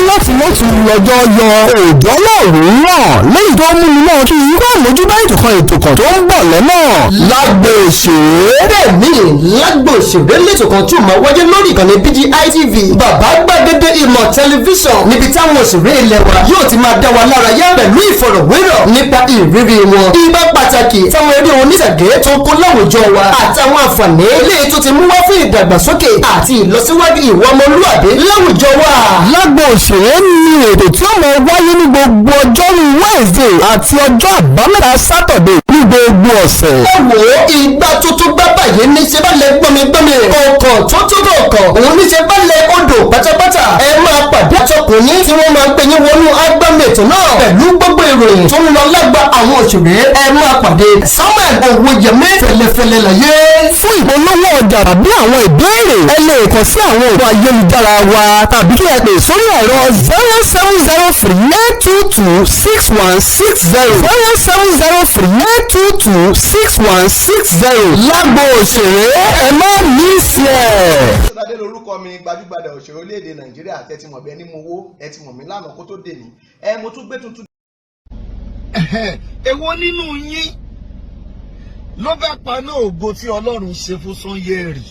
láti lọ́tún lọ́jọ́ yọ òjò lọ́rùn náà lẹ́yìn tó mú mi náà kí ikú àmójúbá ètò kan tó ń bọ̀ lọ́nà lágbo òṣèré. bẹ́ẹ̀ ni lágbo òṣèré lẹ́tọ̀ kan tí ó máa wáyé lórí ìkànnì BGI TV bàbá gbàgede ìmọ̀ tẹlifíṣàn níbi táwọn òṣèré ilẹ̀ wa yóò ti máa dá wa lára yá pẹ̀lú ìfọ̀rọ̀wérọ̀ nípa ìrírí wọn ibà pàtàkì fáwọn eré oníṣàgé tó kó láwùjọ wa àtàwọn àǹfààní eléyìí tó ti mú wá fún ìdàgbàsókè àti ìlọsíwájú ìwà ọmọlúwàbí láwùjọ wa. lágbo òṣèré ni ètò tí ó máa wáyé ní gbogbo ọjọ́rú Wednesday àti ọjọ́ àbámẹ́ta Saturday ní gbogbo ọ̀sẹ̀. ẹ wò ó ìgbà tuntun gbá báyìí níṣẹ́ bá lẹ gbọ́mi ọkọ̀ tó túbọ̀ ọkọ̀ òun níṣẹ́ bá lẹ odò pátápátá ẹ máa pàdé àtọkùnrin tí wọ́n máa ń pè yín wọnú agbámẹ̀tò náà pẹ̀lú gbogbo ìròyìn tó ń lọ lágbà àwọn òṣèré ẹ máa pàdé Samuel Owóyẹmí fẹlẹfẹlẹ láyé. fún ìpolówó ọjà tàbí àwọn ìbéèrè ẹ lè kàn sí àwọn òpó ayélujára wa tàbí kí ẹ pè sórí ẹ̀rọ 0703-822-6160 0703-822-6160 lágbo òṣèré ẹ má mí sí ẹ. Ṣọ́dádé lorúkọ mi gbajúgbajà òṣèré orílẹ̀-èdè Nàìjíríà tẹ́ ti mọ̀ bẹ́ẹ̀ ni mo wó ẹ ti mọ̀ mí lánàá kó tó dé ní mo tún gbé tuntun. èwo nínú yín ló fẹ́ paná ògo tí Ọlọ́run ṣe fún Sanyeri.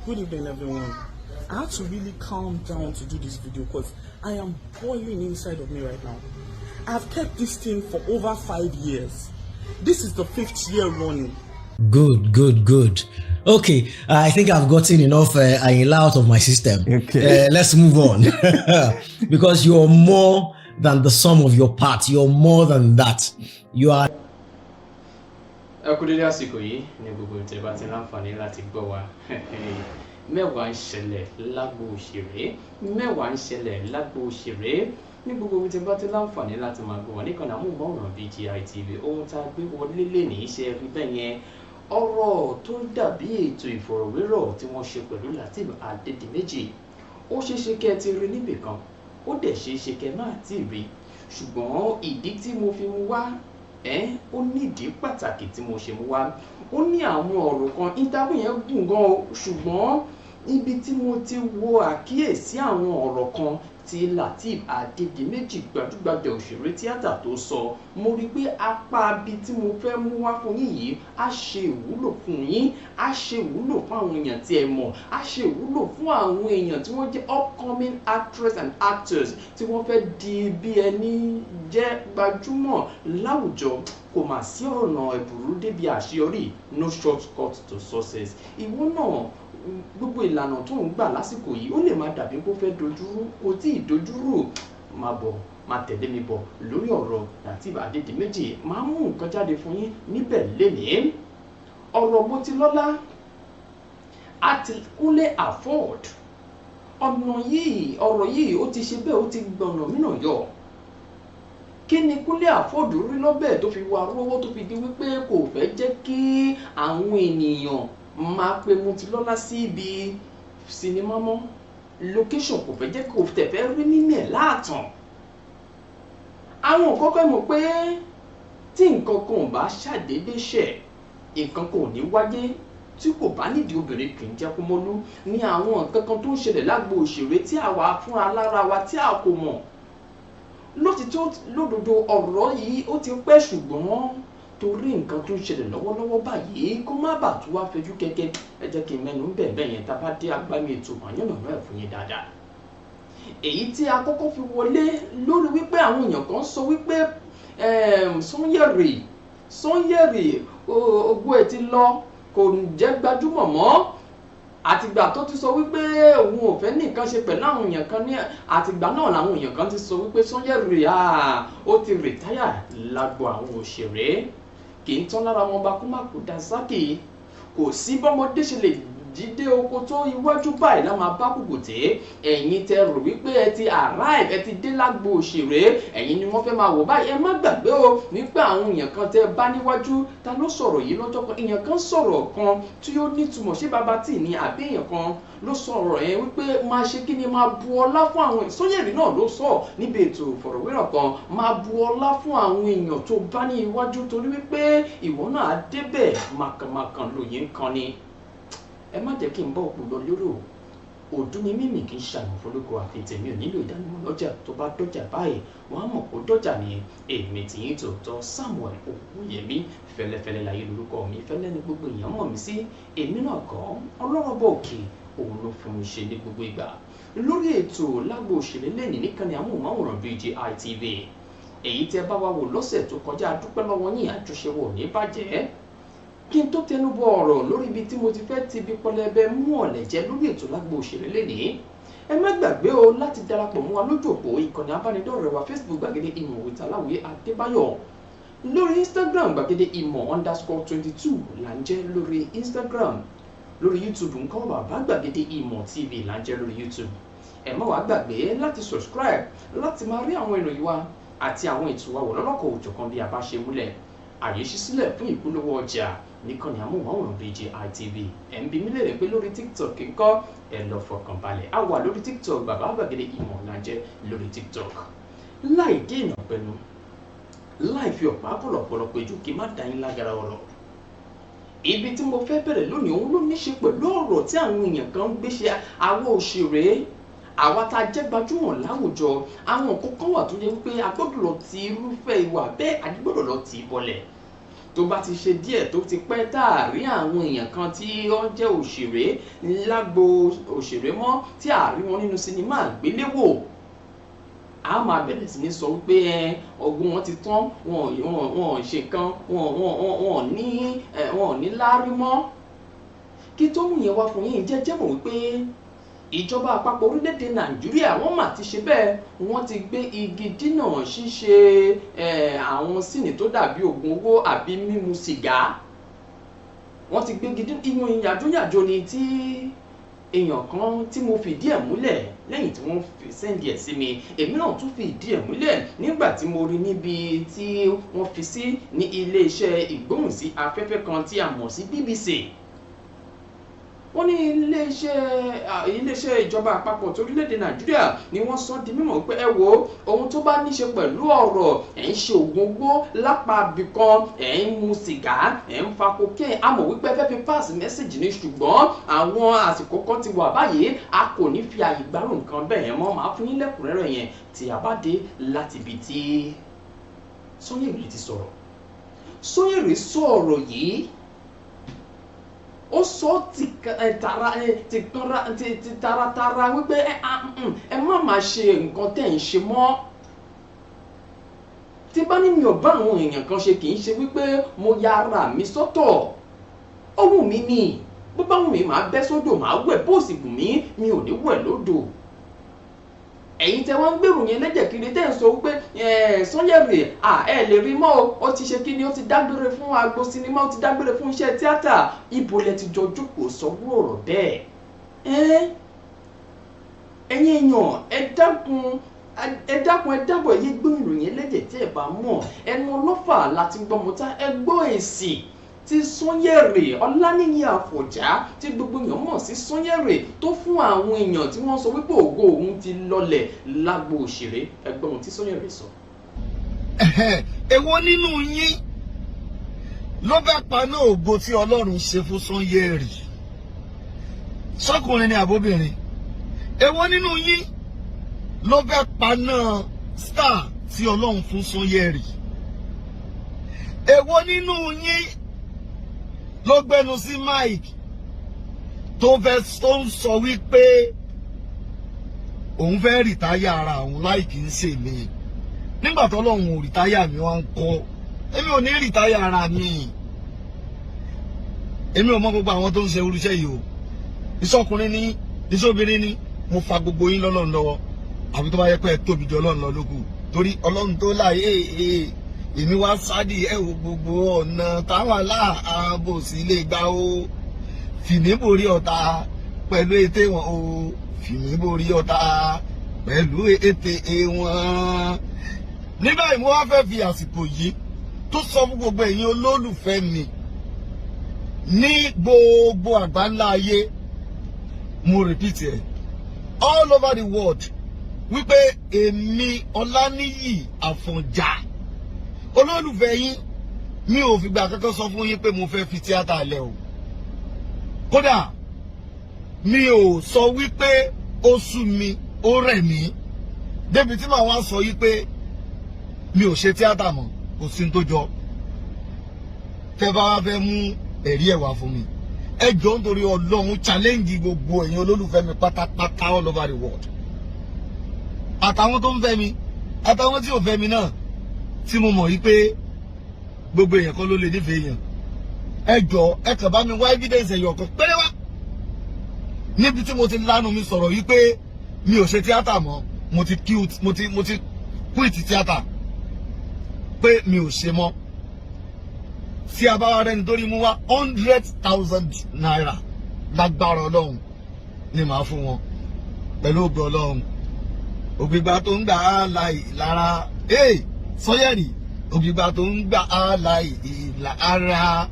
Good evening, everyone. I had to really calm down to do this video because I am boiling inside of me right now. I've kept this thing for over 5 years. This is the 5th year running. Good. Okay, I think I've gotten enough Ayinla out of my system. Okay. Let's move on. Because you're more than the sum of your parts. You're more than that. You are. ẹ kú dédé àsìkò yìí ní gbogbo ìtẹ́ bá ti láǹfààní láti gbọ́ wa mẹ́wàá ń ṣẹlẹ̀ lágbo òṣèré mẹ́wàá ń ṣẹlẹ̀ lágbo òṣèré ní gbogbo ìtẹ́ bá ti láǹfààní láti máa gbọ́ wa níkànnì amóhùnmáwòrán BGI TV ohun tá a gbé wọlé lè ní iṣẹ́ rí bẹ́ẹ̀ yẹn ọ̀rọ̀ tó dàbí ètò ìfọ̀rọ̀wérọ̀ tí wọ́n ṣe pẹ̀lú Lateef Adedimeji ó ṣeéṣe kẹ́ ẹ ti rí níbìkan ó dẹ̀ ṣeéṣe kẹ́ má ti rí ṣùgbọ́n ìdí tí mo fi mú wá ó nídìí pàtàkì tí mo ṣe mú wá ó ní àwọn ọ̀rọ̀ kan interview yẹn gùn gan o ṣùgbọ́n ibi tí mo ti wo àkíyèsí àwọn ọ̀rọ̀ kan tí Lateef Adedimeji gbajúgbajà òṣèré tíátà tó sọ mo rí pé apá ibi tí mo fẹ́ mú wá fún yín yìí á ṣe ìwúlò fún yín á ṣe ìwúlò fún àwọn èèyàn tí ẹ mọ̀ á ṣe ìwúlò fún àwọn èèyàn tí wọ́n jẹ́ upcoming actress and actors tí wọ́n fẹ́ di bí ẹni jẹ́ gbajúmọ̀ láwùjọ kò mà sí ọ̀nà ẹ̀bùrú débi àṣeyọrí no shortcut to success ìwọ náà gbogbo ìlànà tó ń gbà lásìkò yìí ó lè máa dàbí kó fẹ́ dojúrú kò tí ì dojúrú máa tẹ̀lé mi bọ̀ lórí ọ̀rọ̀ Lateef Adedimeji máa mú nǹkan jáde fún yín níbẹ̀ lénìí ọ̀rọ̀ bó ti lọ́lá àti kúnlé afford ọ̀rọ̀ yìí ó ti ṣe bẹ́ẹ̀ ó ti gbọ̀nà mìíràn yọ kí ni kúnlé afford rí lọ́bẹ̀ tó fi wá rówó tó fi di wípé kò fẹ́ jẹ́ kí àwọn ènìyàn máa pe Motilọ́lá sí ibi sinimá mọ́ location kò fẹ́ jẹ́ kó tẹ̀fẹ́ rí nílẹ̀ láàtàn àwọn kọ́kọ́ mọ̀ pé tí nǹkan kan ò bá ṣàdédé ṣẹ̀ nǹkan kan ò ní wáyé tí kò bá nídìí obìnrin kì í jẹ́ kó mọ́lú ní àwọn nǹkan kan tó ń ṣẹlẹ̀ lágbo òṣèré tí àwa fúnra lára wa tí a kò mọ̀ lótìtọ́ lódodo ọ̀rọ̀ yìí ó ti pẹ́ ṣùgbọ́n torí nǹkan tó ń ṣẹlẹ̀ lọ́wọ́lọ́wọ́ báyìí kó má bàa tó wá fẹjú kẹ́kẹ́ ẹ jẹ́ kí n mẹ́nu bẹ́ẹ̀ yẹn tá a bá dé agbámi ètò àyànnà náà fún yín dáadáa. èyí tí a kọ́kọ́ fi wọlé lórí wípé àwọn èèyàn kan sọ wípé Sanyeri ogún ẹ̀ ti lọ kò jẹ́ gbajúmọ̀ mọ́ àtìgbà tó ti sọ wípé òun ò fẹ́ nìkan ṣe pẹ̀lú àwọn èèyàn kan ní àtìgbà náà làwọn èèyàn kan ti sọ wípé Sanyeri ó ti rìtáyà lágbo àwọn òṣèré kì í tán lára wọn bá kó má kó Dazaki kò sí bọ́mọdé ṣe lè jíde oko tó iwájú báyìí la máa bá kùkùté ẹ̀yin tẹ rò wípé ẹ ti arrive ẹ ti dé lágbo òṣèré ẹ̀yin ni wọ́n fẹ́ máa wò báyìí ẹ má gbàgbé o wípé àwọn èèyàn kan tẹ bá níwájú ta ló sọ̀rọ̀ yìí lọ́jọ́ kan èèyàn kan sọ̀rọ̀ kan tí ó nítumọ̀ ṣé bàbá tì ní àbí èèyàn kan ló sọ̀rọ̀ yẹn wípé máa ṣe kí ni máa bu ọlá fún àwọn Sanyeri náà ló sọ níbi ètò ìfọ̀rọ̀wérọ̀ kan máa bu ọlá fún àwọn èèyàn tó bá ní iwájú torí wípé ìwọ náà débẹ̀ màkàmàkàn lòyìn kan ni ẹ má jẹ́ kí n bọ́ òpó lọ lérò òdú ni mímì kì í ṣàmọ̀ fọlọ́kọ àfi tèmi ò nílò ìdánimọ̀ lọ́jà tó bá dọ́jà báyìí wọ́n á mọ̀ kó dọ́jà ni èmi tí yín tòótọ́ Samuel Ògúnyẹmí fẹ́lẹ́fẹ́lẹ́ láyé lórúkọ mi fẹ́lẹ́ ní gbogbo èèyàn mọ̀ mí sí èmi náà kọ́ ọlọ́rọ̀bọ̀ òkè òun ló fún mi ṣe ní gbogbo ìgbà lórí ètò lágbo òṣèré lẹ́nìí níkànnì amóhùnmáwòrán BGI TV èyí tẹ́ bá wa wò lọ́sẹ̀ tó kọjá dúpẹ́ lọ́wọ́ yín àjọṣe wò ní bàjẹ́ kí n tó tẹnubọ ọ̀rọ̀ lórí ibi tí mo ti fẹ́ ti bí pọlẹbẹ mú ọ̀lẹ̀ jẹ́ lórí ètò lágbo òṣèré lẹ́nìí ẹ má gbàgbé o láti darapọ̀ mọ́ wa lójú òpó ìkànnì abánidọ́rẹ̀ẹ́ wa Facebook gbàgede ìmọ̀ with Aláwìyé Adébáyọ̀ lórí Instagram gbàgede ìmọ̀ _22 là ń jẹ́ lórí Instagram lórí YouTube nǹkan bàbá gbàgede ìmọ̀ TV là ń jẹ́ lórí YouTube ẹ má wàá gbàgbé láti subscribe láti máa rí àwọn ìròyìn wa àti àwọn ètò wa wò lọ́lọ́kọ̀ òjọ̀kan bí a bá ṣe múlẹ̀ àyè ṣí sílẹ̀ fún ìpolówó ọjà níkànnì amóhùnmáwòrán BGI TV ẹ̀ ń bi mí léèrè pé lórí TikTok ńkọ́ ẹ lọ fọkàn balẹ̀ a wà lórí TikTok bàbá gbàgede ìmọ̀ là ń jẹ́ lórí TikTok láì dé ìnà pẹ̀lú láì fi ọ̀pá pọ̀lọ̀pọ̀lọ̀ péjú kí má dá yín lágara ọ̀rọ̀ ibi tí mo fẹ́ bẹ̀rẹ̀ lónìí òun ló ní ṣe pẹ̀lú ọ̀rọ̀ tí àwọn èèyàn kan ń gbé ṣe àwọn òṣèré àwa tá a jẹ́ gbajúmọ̀ láwùjọ àwọn nǹkan kan wà tó yẹ wípé a gbọ́dọ̀ lọ ti irúfẹ́ ìwà bẹ́ẹ̀ a gbọ́dọ̀ lọ tì í bọlẹ̀ tó bá ti ṣe díẹ̀ tó ti pẹ́ tá a rí àwọn èèyàn kan tí wọ́n jẹ́ òṣèré lágbo òṣèré mọ́ tí a rí wọn nínú sinimá àgbéléwò a máa bẹ̀rẹ̀ sí ní sọ wípé ọgbọ́n wọn ti tán wọn ṣe kan wọn ní láárí mọ́ kí tó mú yẹn wá fún yín jẹ́jẹ́ mọ̀ wípé ìjọba àpapọ̀ orílẹ̀-èdè Nàìjíríà wọ́n mà ti ṣe bẹ́ẹ̀ wọ́n ti gbé igi dínà ṣíṣe àwọn síìnì tó dàbí oògùn owó àbí mímu sìgá wọ́n ti gbé igi dínà ìwọ̀n yàjóyàjó ni tí èèyàn kan tí mo fìdí ẹ̀ múlẹ̀ lẹ́yìn tí wọ́n fi sẹ́ndì ẹ̀ sí mi èmi náà tún fìdí ẹ̀ múlẹ̀ nígbà tí mo rí níbi tí wọ́n fi sí ní iléeṣẹ́ ìgbóhùnsí afẹ́fẹ́ kan tí a mọ̀ sí BBC wọ́n ní iléeṣẹ́ ìjọba àpapọ̀ torílẹ̀-èdè Nàìjíríà ni wọ́n sọ di mímọ̀ pé ẹ wo ohun tó bá níṣe pẹ̀lú ọ̀rọ̀ ẹ̀ ń ṣe oògùn ogbó lápá abìkan ẹ̀ ń mu sìgá ẹ̀ ń fa cocaine a mọ̀ wípé fẹ́ fi pass message ni ṣùgbọ́n àwọn àsìkò kan ti wà báyìí a kò ní fi àyè gbárù nǹkan bẹ́ẹ̀ mọ́ màá fún yín lẹ́kùnrẹ́rẹ́ yẹn tí a bá dé láti ibi tí Sanyeri ti sọ̀rọ̀ Sanyeri sọ̀rọ̀ yìí ó sọ ti taratara wípé ẹ má máa ṣe nǹkan tẹ́ ń ṣe mọ́ tí bá ní mi ò bá àwọn èèyàn kan ṣe kì í ṣe wípé mo ya ara mi sọ́tọ̀ ó wù mí ni bó bá wù mí màá bẹ́ sódò màá wẹ̀ bó sì wù mí mi ò ní wẹ̀ lódò ẹ̀yin tẹ́ wọ́n ń gbèrò yẹn lẹ́jẹ̀ kiri tẹ́ ń sọ wípé Sanyeri ẹ lè rí mọ́ ó ti ṣe kíni ó ti dágbére fún agbo sinimá ó ti dágbére fún iṣẹ́ tíátà ibo lẹ ti jọ jókòó sọ́wọ́ ọ̀rọ̀ bẹ́ẹ̀ ẹ̀yin èèyàn ẹ dábọ̀ yé gbóyìnrò yẹn lẹ́jẹ̀ tí ẹ bá mọ̀ ẹnu ọlọ́fà láti gbọ́mọta ẹ gbọ́ èsì tí Sanyeri Ọláníyì Àfọ̀njá tí gbogbo èèyàn mọ̀ sí Sanyeri tó fún àwọn èèyàn tí wọ́n sọ wípé ògo òun ti lọlẹ̀ lágbo òṣèré ẹgbẹ́ ohun tí Sanyeri sọ. èwo nínú yín ló fẹ́ paná ògo tí Ọlọ́run ṣe fún Sanyeri sọ́kùnrin ni àbóbìnrin èwo nínú yín ló fẹ́ paná star tí Ọlọ́run fún Sanyeri èwo nínú yín ló gbẹnu sí Mike tó ń sọ wípé òun fẹ́ rìtáyà ara òun láì kì í ṣe mí nígbà tó lọ́hùn ò rìtáyà mi wá ń kọ́ èmi ò ní rìtáyà ara mi èmi ò mọ gbogbo àwọn tó ń ṣe irúṣẹ́ yìí o ìṣọkùnrin ní ìṣobìnrin ní mo fa gbogbo yín lọ́lọ́run lọ́wọ́ àbí tó bá yẹ pé ẹ tóbi jọ Ọlọ́run lọ lókù torí Ọlọ́run tó láyé èmi wá sádì ẹ wo gbogbo ọ̀nà táwọn aláàbò sí lè gbà ó fìmí borí ọ̀tá pẹ̀lú ète wọn o fìmí borí ọ̀tá pẹ̀lú ète wọn. ní báyìí mo wá fẹ́ fi àsìkò yìí tó sọ fún gbogbo ẹ̀yin olólùfẹ́ mi ní gbogbo àgbáńlá ayé mo repeat ẹ̀ all over the world wípé èmi Ọláníyì Àfọ̀njá olólùfẹ́ yín mi ò fìgbà kankan sọ fún yín pé mo fẹ́ fi tíátà lẹ̀ o kódà mi ò sọ wípé ó sú mi ó rẹ̀ mí débi tí màá wá sọ yí pé mi ò ṣe tíátà mọ́ kò sí ní tó jọ. Tẹ́ bá wá fẹ́ mú ẹ̀rí ẹ̀ wá fún mi ẹ jọ̀ọ́ nítorí Ọlọ́run challenge gbogbo ẹ̀yin olólùfẹ́ mi pátápátá all over the world, àtàwọn tó ń fẹ́ mi àtàwọn tí ò fẹ́ mi náà, tí mo mọ̀ yí pé gbogbo èèyàn kan ló lè nífẹ̀ẹ́ èèyàn. Ẹ jọ̀ọ́ ẹ kàn bá mi wá evidence ẹ̀yọ̀ kan péré wá níbi tí mo ti lánàá mi sọ̀rọ̀ yí pé mi ò ṣe tíátà mọ́, mo ti quit tíátà pé mi ò ṣe mọ́. Tí a bá wá rẹ́ni tó rí mú wá 100,000 naira lágbára Ọlọ́run ni màá fún wọn pẹ̀lú ògbó Ọlọ́run. Ògbìgbà tó ń gbà á láì lára Sanyeri, ògbìgbà tó ń gbà á láì lára,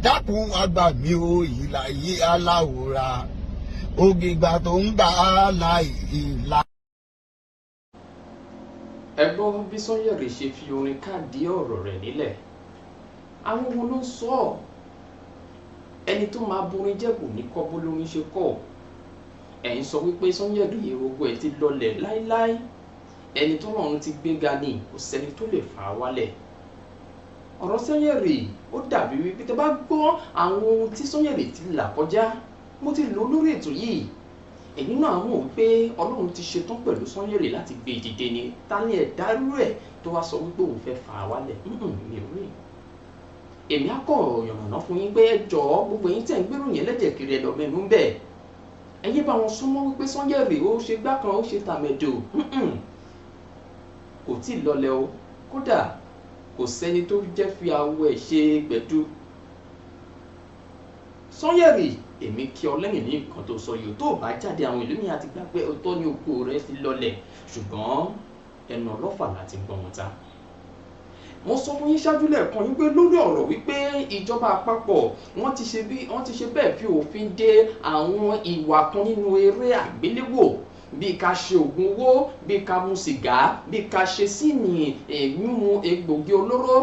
dákun àgbà mi ò ìlà yí aláwòrán, ògbìgbà tó ń gbà á láì lára. Ẹ gbọ́ bí Sanyeri ṣe fi orin káàdì ọ̀rọ̀ rẹ̀ nílẹ̀. Àwọn wo ló ń sọ ọ́? Ẹni tó máa borin jẹ́ kò ní kọ́ bó lórin ṣe kọ́. Ẹ̀yin sọ wípé Sanyeri ogo ẹ̀ ti lọlẹ̀ láíláí. Ẹni tó rọrùn ti gbéga ni kò sẹ́ni tó lè fà á wálẹ̀. Ọ̀rọ̀ Sanyeri ó dàbí wípé tẹ́ bá gbọ́ àwọn ohun tí Sanyeri ti là kọjá, mo ti lò lórí ètò yìí. Ẹ̀yin náà mọ̀ wípé Ọlọ́run ti ṣetán pẹ̀lú Sanyeri láti gbé ìdìde ni. Ta ni ẹ̀dá rú ẹ̀ tó wá sọ wípé òun fẹ́ fà á wálẹ̀? Mi ò rí. Èmi á kọ̀ yànnàná fún yín pé ẹ jọ̀ọ́ gbogbo yín tẹ̀ ń gbèrò yẹn lẹ́jẹ̀ kiri ẹ̀ lọ mẹ́nu ń bẹ̀. Ẹyẹ bá wọn súnmọ́ wípé Sanyeri ó ṣe gbá kan ó ṣe tàmẹ̀dò. Kò tí ì lọlẹ̀ o, kódà kò sẹ́ni tó jẹ́ fi awọ ẹ̀ ṣe gbẹ̀du. Sanyeri, èmi kí ọ lẹ́yìn ní nǹkan tó sọ yìí tó bá jáde àwọn ìlú mi àti gbà pé ọ̀tọ̀ ni oko rẹ̀ ti lọlẹ̀, ṣùgbọ́n ẹnu ọlọ́fà láti gbọ́n wọn ta. Mo sọ fún yín ṣáájú lẹ́ẹ̀kan yín pé lórí ọ̀rọ̀ wípé ìjọba àpapọ̀ wọ́n ti ṣe bẹ́ẹ̀ fi òfin dé àwọn ìwà kan nínú eré àgbéléwò bí ká ṣe oògùn owó, bí ká mu sìgá, bí ká ṣe síìnì mímu egbògi olóró.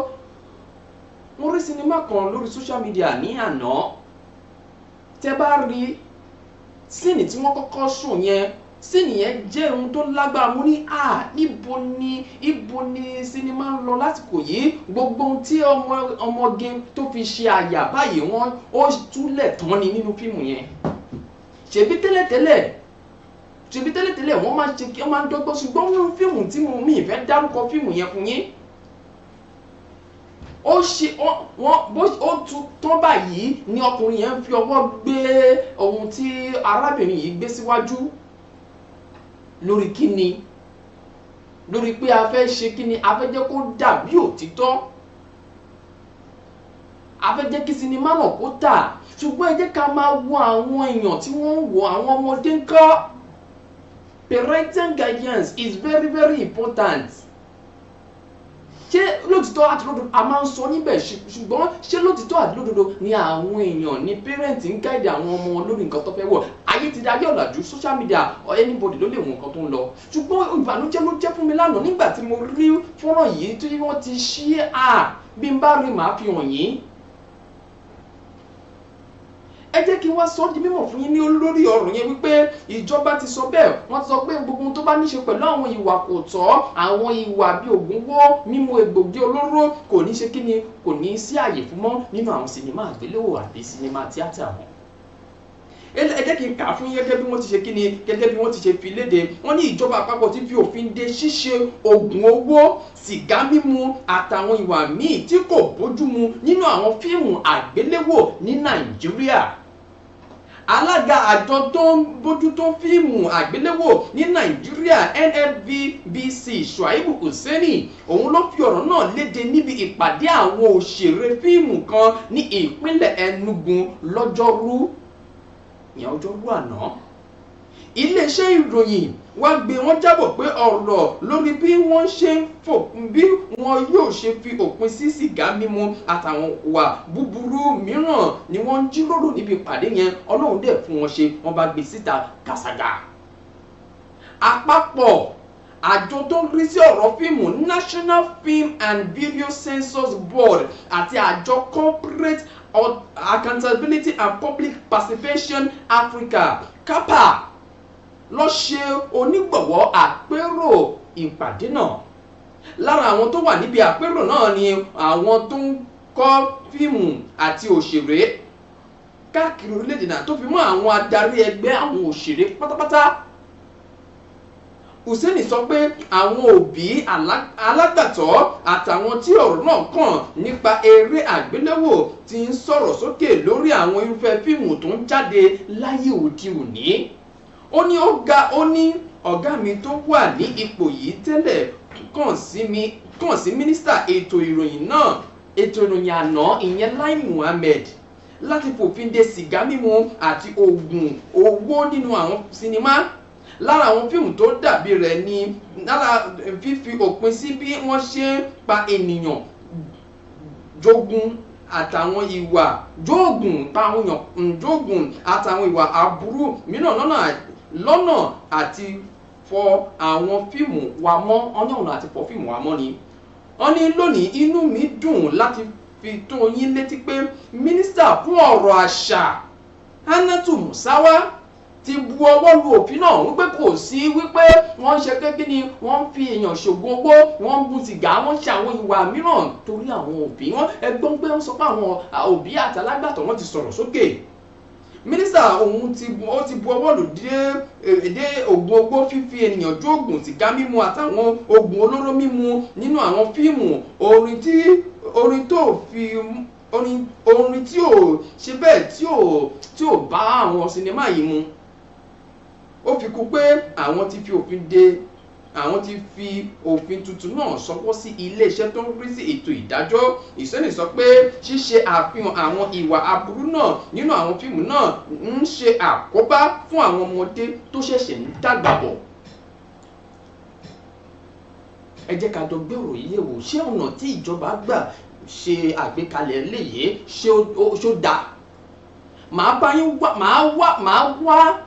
Mo rí sinimá kan lórí social media ní àná. Tẹ́ bá rí síìnì tí wọ́n kọ́kọ́ sùn yẹn, síìnì yẹn jẹ́ ohun tó lágbára. Mo ní ibo ni sinimá ń lọ lásìkò yìí. Gbogbo ohun tí ọmọge tó fi ṣe àyà báyìí wọ́n ó túlẹ̀ tán ni nínú fíìmù yẹn. Ṣebí tẹ́lẹ̀tẹ́lẹ̀ wọ́n máa ń dọ́gbọ́n, ṣùgbọ́n nínú fíìmù tí mi ìfẹ́ dárúkọ fíìmù yẹn fún yín. Ó tún tán báyìí ni ọkùnrin yẹn fi ọwọ́ gbé ohun tí arábìnrin yìí gbé síwájú. Lórí kíni? Lórí pé a fẹ́ ṣe kíni? A fẹ́ jẹ́ kó dàbí òtítọ́. A fẹ́ jẹ́ kí sinimá náà kó tà. Ṣùgbọ́n ẹ jẹ́ ká máa wo àwọn èèyàn tí wọ́n ń wo àwọn ọmọdé ńkọ́. Parental guidance is very, very important. Ṣé lótìtọ́ àti lódodo a máa ń sọ níbẹ̀, ṣùgbọ́n ṣé lótìtọ́ àti lódodo ni àwọn èèyàn ní parent ń guide àwọn ọmọ lórí nǹkan tó fẹ́ wọ̀? Ayé ti dáyé ọ̀làjú, social media anybody ló lè mọ nǹkan tó ń lọ. Ṣùgbọ́n ìbànújẹ́ ló jẹ́ fún mi lánàá nígbà tí mo rí fọ́nrán yìí tí wọ́n ti ṣí bí n bá rí màá fi hàn yín. Ẹ jẹ́ kí n wá sọ di mímọ̀ fún yín ní olórí ọ̀rọ̀ yẹn wípé ìjọba ti sọ bẹ́ẹ̀. Wọ́n ti sọ pé gbogbo tó bá ní ṣe pẹ̀lú àwọn ìwà kò tọ́, àwọn ìwà bí ògùn owó, mímu egbògi olóró kò ní ṣe kíni, kò ní sí àyè fún mọ́ nínú àwọn sinimá àgbéléwò àbí sinimá tíátà wọn. Ẹ jẹ́ kí n kà fún yín gẹ́gẹ́ bí wọ́n ti ṣe kíni, gẹ́gẹ́ bí wọ́n ti ṣe fi léde. Wọ́n ní ìjọba àpapọ̀ ti fi òfin de ṣíṣe ògùn owó, sìgá mímu àtàwọn ìwà míì tí kò bójúmu nínú àwọn fíìmù àgbéléwò ní Nàìjíríà. Alága àjọ tó ń bójútó fíìmù àgbéléwò ní Nàìjíríà NLVBC Shuaibu Osere òun ló fi ọ̀rọ̀ náà léde níbi ìpàdé àwọn òṣèré fíìmù kan ní ìpínlẹ̀ Enugu lọ́jọ́rú àná. Iléeṣẹ́ ìròyìn wá gbé wọn jábọ̀ pé ọ̀rọ̀ lórí bí wọ́n yóò ṣe fi òpin sí sìgá mímu àtàwọn ìwà búburú mìíràn ni wọ́n ń jíròrò níbi ìpàdé yẹn. Ọlọ́run dẹ̀ fún wọn ṣe, wọ́n bá gbé síta kàṣàgà. Àpapọ̀ àjọ tó ń rí sí ọ̀rọ̀ fíìmù National Film and Video Censors Board àti àjọ Corporate Accountability and Public Participation Africa kápá ló ṣe onígbọ̀wọ́ àpérò ìpàdé náà. Lára àwọn tó wà níbi àpérò náà ni àwọn tó ń kọ́ fíìmù àti òṣèré káàkiri orílẹ̀-èdè náà tó fi mọ́ àwọn adarí ẹgbẹ́ àwọn òṣèré pátápátá. Isele sọ pé àwọn òbí alágbàtọ́ àtàwọn tí ọ̀rọ̀ náà kàn nípa eré àgbéléwò ti ń sọ̀rọ̀ sókè lórí àwọn irúfẹ́ fíìmù tó ń jáde láyé òde òní. Ó ní ọ̀gá mi tó wà ní ipò yìí tẹ́lẹ̀ kàn sí mínísítà ètò ìròyìn àná ìyẹn Lai Muhammed láti fòfin de sìgá mímu àti oògùn owó nínú àwọn sinimá. Lára àwọn fíìmù tó dàbí rẹ̀ ni lára fífi òpin sí bí wọ́n ṣe ń pa ènìyàn, jogun àtàwọn ìwà aburú mìíràn lọ́nà àti fọ àwọn fíìmù wa mọ́. ọ̀nà àti fọ fíìmù wa mọ́ ni. wọ́n ní lónìí inú mi dùn láti fi tó yín létí pé mínísítà fún ọ̀rọ̀ àṣà Hannatu Musawa ti bu ọwọ́ lu òfin náà wípé kò sí wípé wọ́n ń ṣe kékeré ni wọ́n ń fi èèyàn ṣògùn owó, wọ́n ń bu sìgá, wọ́n ń ṣe àwọn ìwà mìíràn torí àwọn òbí wọn. ẹgbọ́n pé wọ́n sọ pé àwọn òbí àti alágbàtọ́ wọn ti sọ̀rọ̀ sókè. Mínísítà òun ti bu ọwọ́ lù dé oògùn owó, fífi ènìyàn jó oògùn sìgá mímu àtàwọn oògùn olóró mímu nínú àwọn fíìmù, orin tí ò ṣe bẹ́ẹ̀ tí ò bá àwọn sinimá yìí mu. Ó fi kún pé àwọn ti fi òfin tuntun náà sọwọ́ sí iléeṣẹ́ tó ń rí sí ètò ìdájọ́. Isele sọ pé ṣíṣe àfihàn àwọn ìwà aburú náà nínú àwọn fíìmù náà ń ṣe àkóbá fún àwọn ọmọdé tó ṣẹ̀ṣẹ̀ ń dàgbà bọ̀. Ẹ jẹ́ ká jọ gbé ọ̀rọ̀ yìí yẹ̀wò. Ṣé ọ̀nà tí ìjọba gbà ṣe àgbékalẹ̀ eléyìí ṣó dáa? Màá wá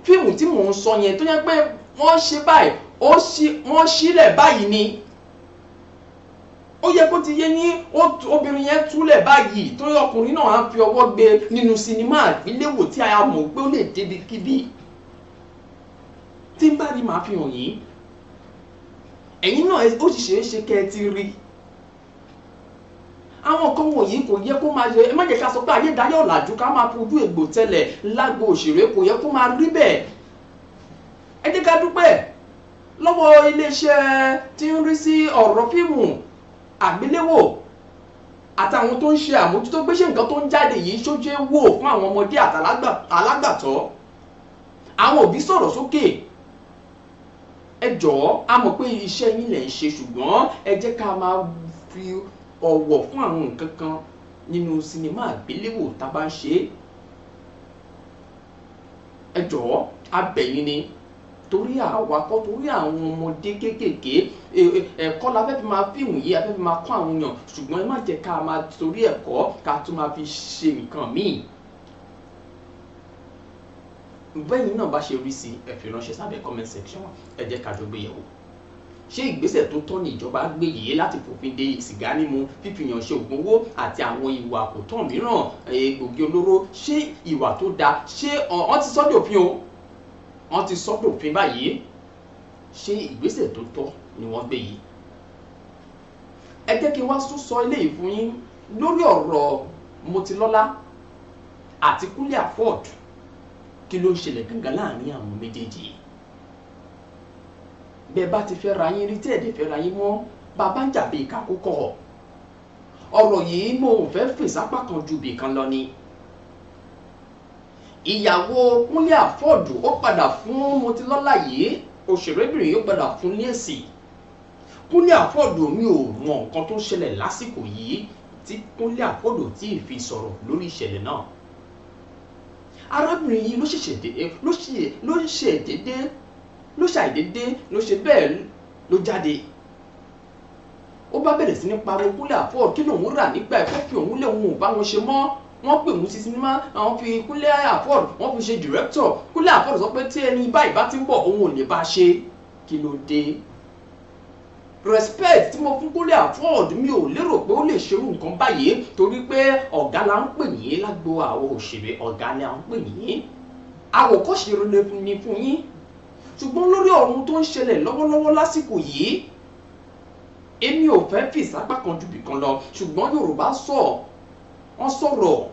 fíìmù tí mò ń sọ yẹn tó yẹ pé wọ́n ṣe báyìí wọ́n sílẹ̀ báyìí ni. Ó yẹ kó ti yé ní obìnrin yẹn túlẹ̀ báyìí tó yẹ ọkùnrin náà á fi ọwọ́ gbé nínú sinimá àgbéléwò tí a mọ̀ pé ó lè débi kíbi. Tí n bá rí màá fi hàn yín. Ẹ̀yin náà ó sì ṣeé ṣe kẹ́ ẹ ti rí. Àwọn nǹkan wọ̀nyí kò yẹ kó máa ẹ má jẹ́ ká sọ pé ayédáyé ọ̀làjú ká máa fojú egbò tẹ́lẹ̀ lágbo òṣèré, kò yẹ kó máa rí bẹ́ẹ̀. Ẹ jẹ́ ká dúpẹ́ lọ́wọ́ iléeṣẹ́ tí ń rí sí ọ̀rọ̀ fíìmù àgbéléwò àtàwọn tó ń ṣe àmójútó pé ṣé nǹkan tó ń jáde yìí ṣójú wò fún àwọn ọmọdé àti alágbàtọ́. Àwọn òbí sọ̀rọ̀ sókè. Ẹ jọ̀ọ́, a mọ̀ pé iṣẹ́ yín lẹ̀ ń ṣe, ṣùgbọ́n ẹ jẹ́ ká máa fi ọ̀wọ̀ fún àwọn nǹkan kan nínú sinimá àgbéléwò tá a bá ń ṣe. Ẹ jọ̀ọ́, a bẹ̀ yín ni torí àwakọ̀, torí àwọn ọmọdé kéékèèké ẹ̀kọ́ la fẹ́ fi máa fíìmù yìí, a fẹ́ fi máa kọ́ àwọn èèyàn, ṣùgbọ́n ẹ má jẹ́ ká máa torí ẹ̀kọ́ ká tún máa fi ṣe nǹkan míì. Bẹ́yìn náà bá ṣe rí sí ẹ fi ránṣẹ́ sábẹ́ comment section, ẹ jẹ́ ká jọ gbé yẹ̀wò. Ṣé ìgbésẹ̀ tó tọ́ ni ìjọba gbé yìí láti fòfin de sìgá mímu, fífihàn ṣe ògùn owó àti àwọn ìwà àkótán mìíràn, egbògi olóró? Ṣé ìwà tó dáa? Ṣé wọ́n ti sọ́dọ̀ òfin o? Wọ́n ti sọ́dọ̀ òfin báyìí. Ṣé ìgbésẹ̀ tó tọ́ ni wọ́n gbé yìí? Ẹ jẹ́ kí n wá sọ eléyìí fún yín lórí ọ̀rọ̀ Motilọ́lá àti Kúnlé Afọ́d. Kí ló ń ṣẹlẹ̀ gangan láàrin àwọn méjèèjì? Bẹ́ẹ̀ bá ti fẹ́ ra yín rí tí ẹ̀dẹ̀ fẹ́ ra yín mọ́, bàbá ń jàbí ìka kókọ̀. Ọ̀rọ̀ yìí mo fẹ́ fèsápá kan ju bìkan lọ ni. Ìyàwó Kúnlé Afọ́d ó padà fún Motilọ́lá yìí, òṣèrébìnrin yóò padà fún ní èsì. Kúnlé Afọ́d mi ò mọ nǹkan tó ṣẹlẹ̀ lásìkò yìí tí Kúnlé Afọ́d tí ì fi sọ̀rọ̀ lórí ìṣẹ̀lẹ̀ náà. Arábìnrin yìí ló ṣàìdédé ló ṣe bẹ́ẹ̀ ló jáde. Ó bá bẹ̀rẹ̀ sí ní pariwo Kúnlé Afọ́d kí lòun rà nígbà ẹ̀fọ́ fi òun lé òun ò bá wọn ṣe mọ́. Wọ́n pè òun sí sinimá, àwọn fi Kúnlé Afọ́d wọ́n fi ṣe director. Kúnlé Afọ́d sọ pé tí ẹni báyìí bá ti ń bọ̀ òun ò lè bá ṣe. Kí ló dé? Respect tí mo fún Kúnlé Afọ́d mi ò lérò pé ó lè ṣerú nǹkan báyìí torí pé ọ̀gá la ń pè yín lágbo àwọn òṣèré, ọ̀gá ni à ń pè yín. àwòkọ́ṣe rere ni fún yín ṣùgbọ́n lórí ọ̀run tó ń ṣẹlẹ̀ lọ́wọ́lọ́wọ́ lásìkò yìí èmi ò fẹ́ fi ìsápá kan ju bìkan lọ ṣùgbọ́n Yorùbá wọ́n sọ̀rọ̀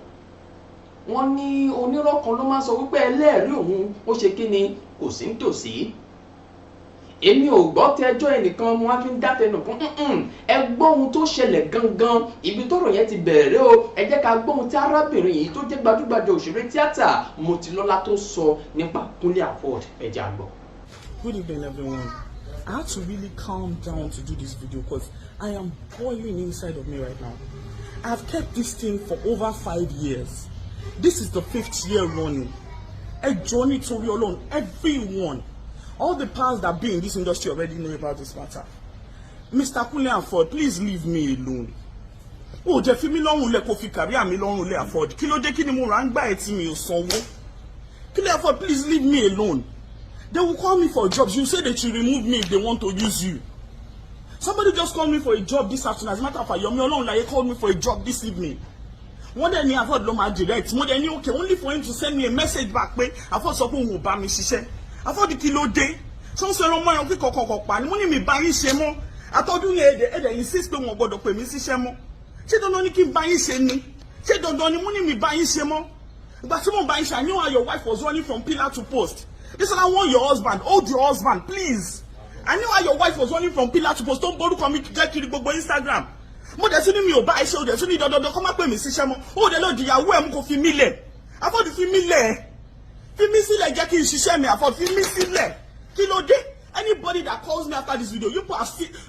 wọ́n ní onírọ́ kan ló máa sọ wípé ẹlẹ́rìí òun ó ṣe kí ni kò sí nítòsí èmi ò gbọ́ tẹjọ́ ẹnìkan mo wá fi ń dátẹnu fún ẹ gbọ́ ohun tó ṣẹlẹ̀ gangan ibi tọ́rọ̀ yẹn ti bẹ̀rẹ̀ o ẹ jẹ́ ká gbọ́ ohun tí arábìnrin yìí tó jẹ́ gbajúgbajà òṣèré tíátà Mọ́tilọ́lá tó sọ nípa Kúnlé Afọ́ọ̀d ẹ jẹ́ á gbọ́. Good evening, everyone. I had to really calm down to do this video because I am boiling inside of me right now. I've kept this thing for over 5 years. This is the 5th year running. A journey to real alone. Everyone, all the powers that be in this industry already know about this matter. Mr. Kúnlé Afọ́ọ̀d, please leave me alone. Oh, jẹ́ fi mí lọ́rùn lẹ̀ kó fi career mi lọ́rùn lẹ̀ Afọ́ọ̀d. Kí ló dé kí ni mo rà ń gbà ẹ̀ tí mi ò sanwó? Kúnlé Afọ́ọ̀d, please leave me alone. They will call me for jobs. You say they should remove me if they want to use you. Somebody just called me for a job this afternoon. As a matter of fact, Yomi Olorunlaye called me for a job this evening. One day ni Afọ́ọ̀d ló máa direct. Mo dẹ̀ ní okay, only for him to send me a message back pé Afọ́ọ̀d sọ pé òun ò bá mi ṣiṣẹ́. Afọ́ọ̀d kí ló dé? Ṣé ń sọ ẹran mọ́ ẹran kíkọ̀ kọ̀ọ̀kan pa ni mo ní mi bá yín ṣe mọ́. Àtọ́dún yẹn ẹ̀dẹ̀ insist pé wọn gbọ́dọ̀ pè mí síṣẹ́ mọ́. Ṣé dandan ni kí n bá yín ṣe ni? Ṣé dandan ni mo ní mi bá yín ṣe mọ́? Ìgbà tí mo bá yín ṣe, I knew how your wife was running from pillar to post. This is I want your husband. Hold your husband, please. I knew how your wife was running from pillar to post. Don't bother coming to get kiri gbogbo Instagram. Mo dẹ̀ tún ní mi ò bá iṣẹ́ o dẹ̀ tún ní dandan kó má pè mí síṣẹ́ mọ́. O dẹ̀ lọ ìyàwó ẹ̀ mú kó fi mí lẹ̀. Afọ́ọ̀d fi mí lẹ̀. Fi mí sílẹ̀ jẹ́ kí n ṣiṣẹ́ mi. Afọ́ọ̀d fi mí sílẹ̀. Kí ló dé? Anybody that calls me after this video, you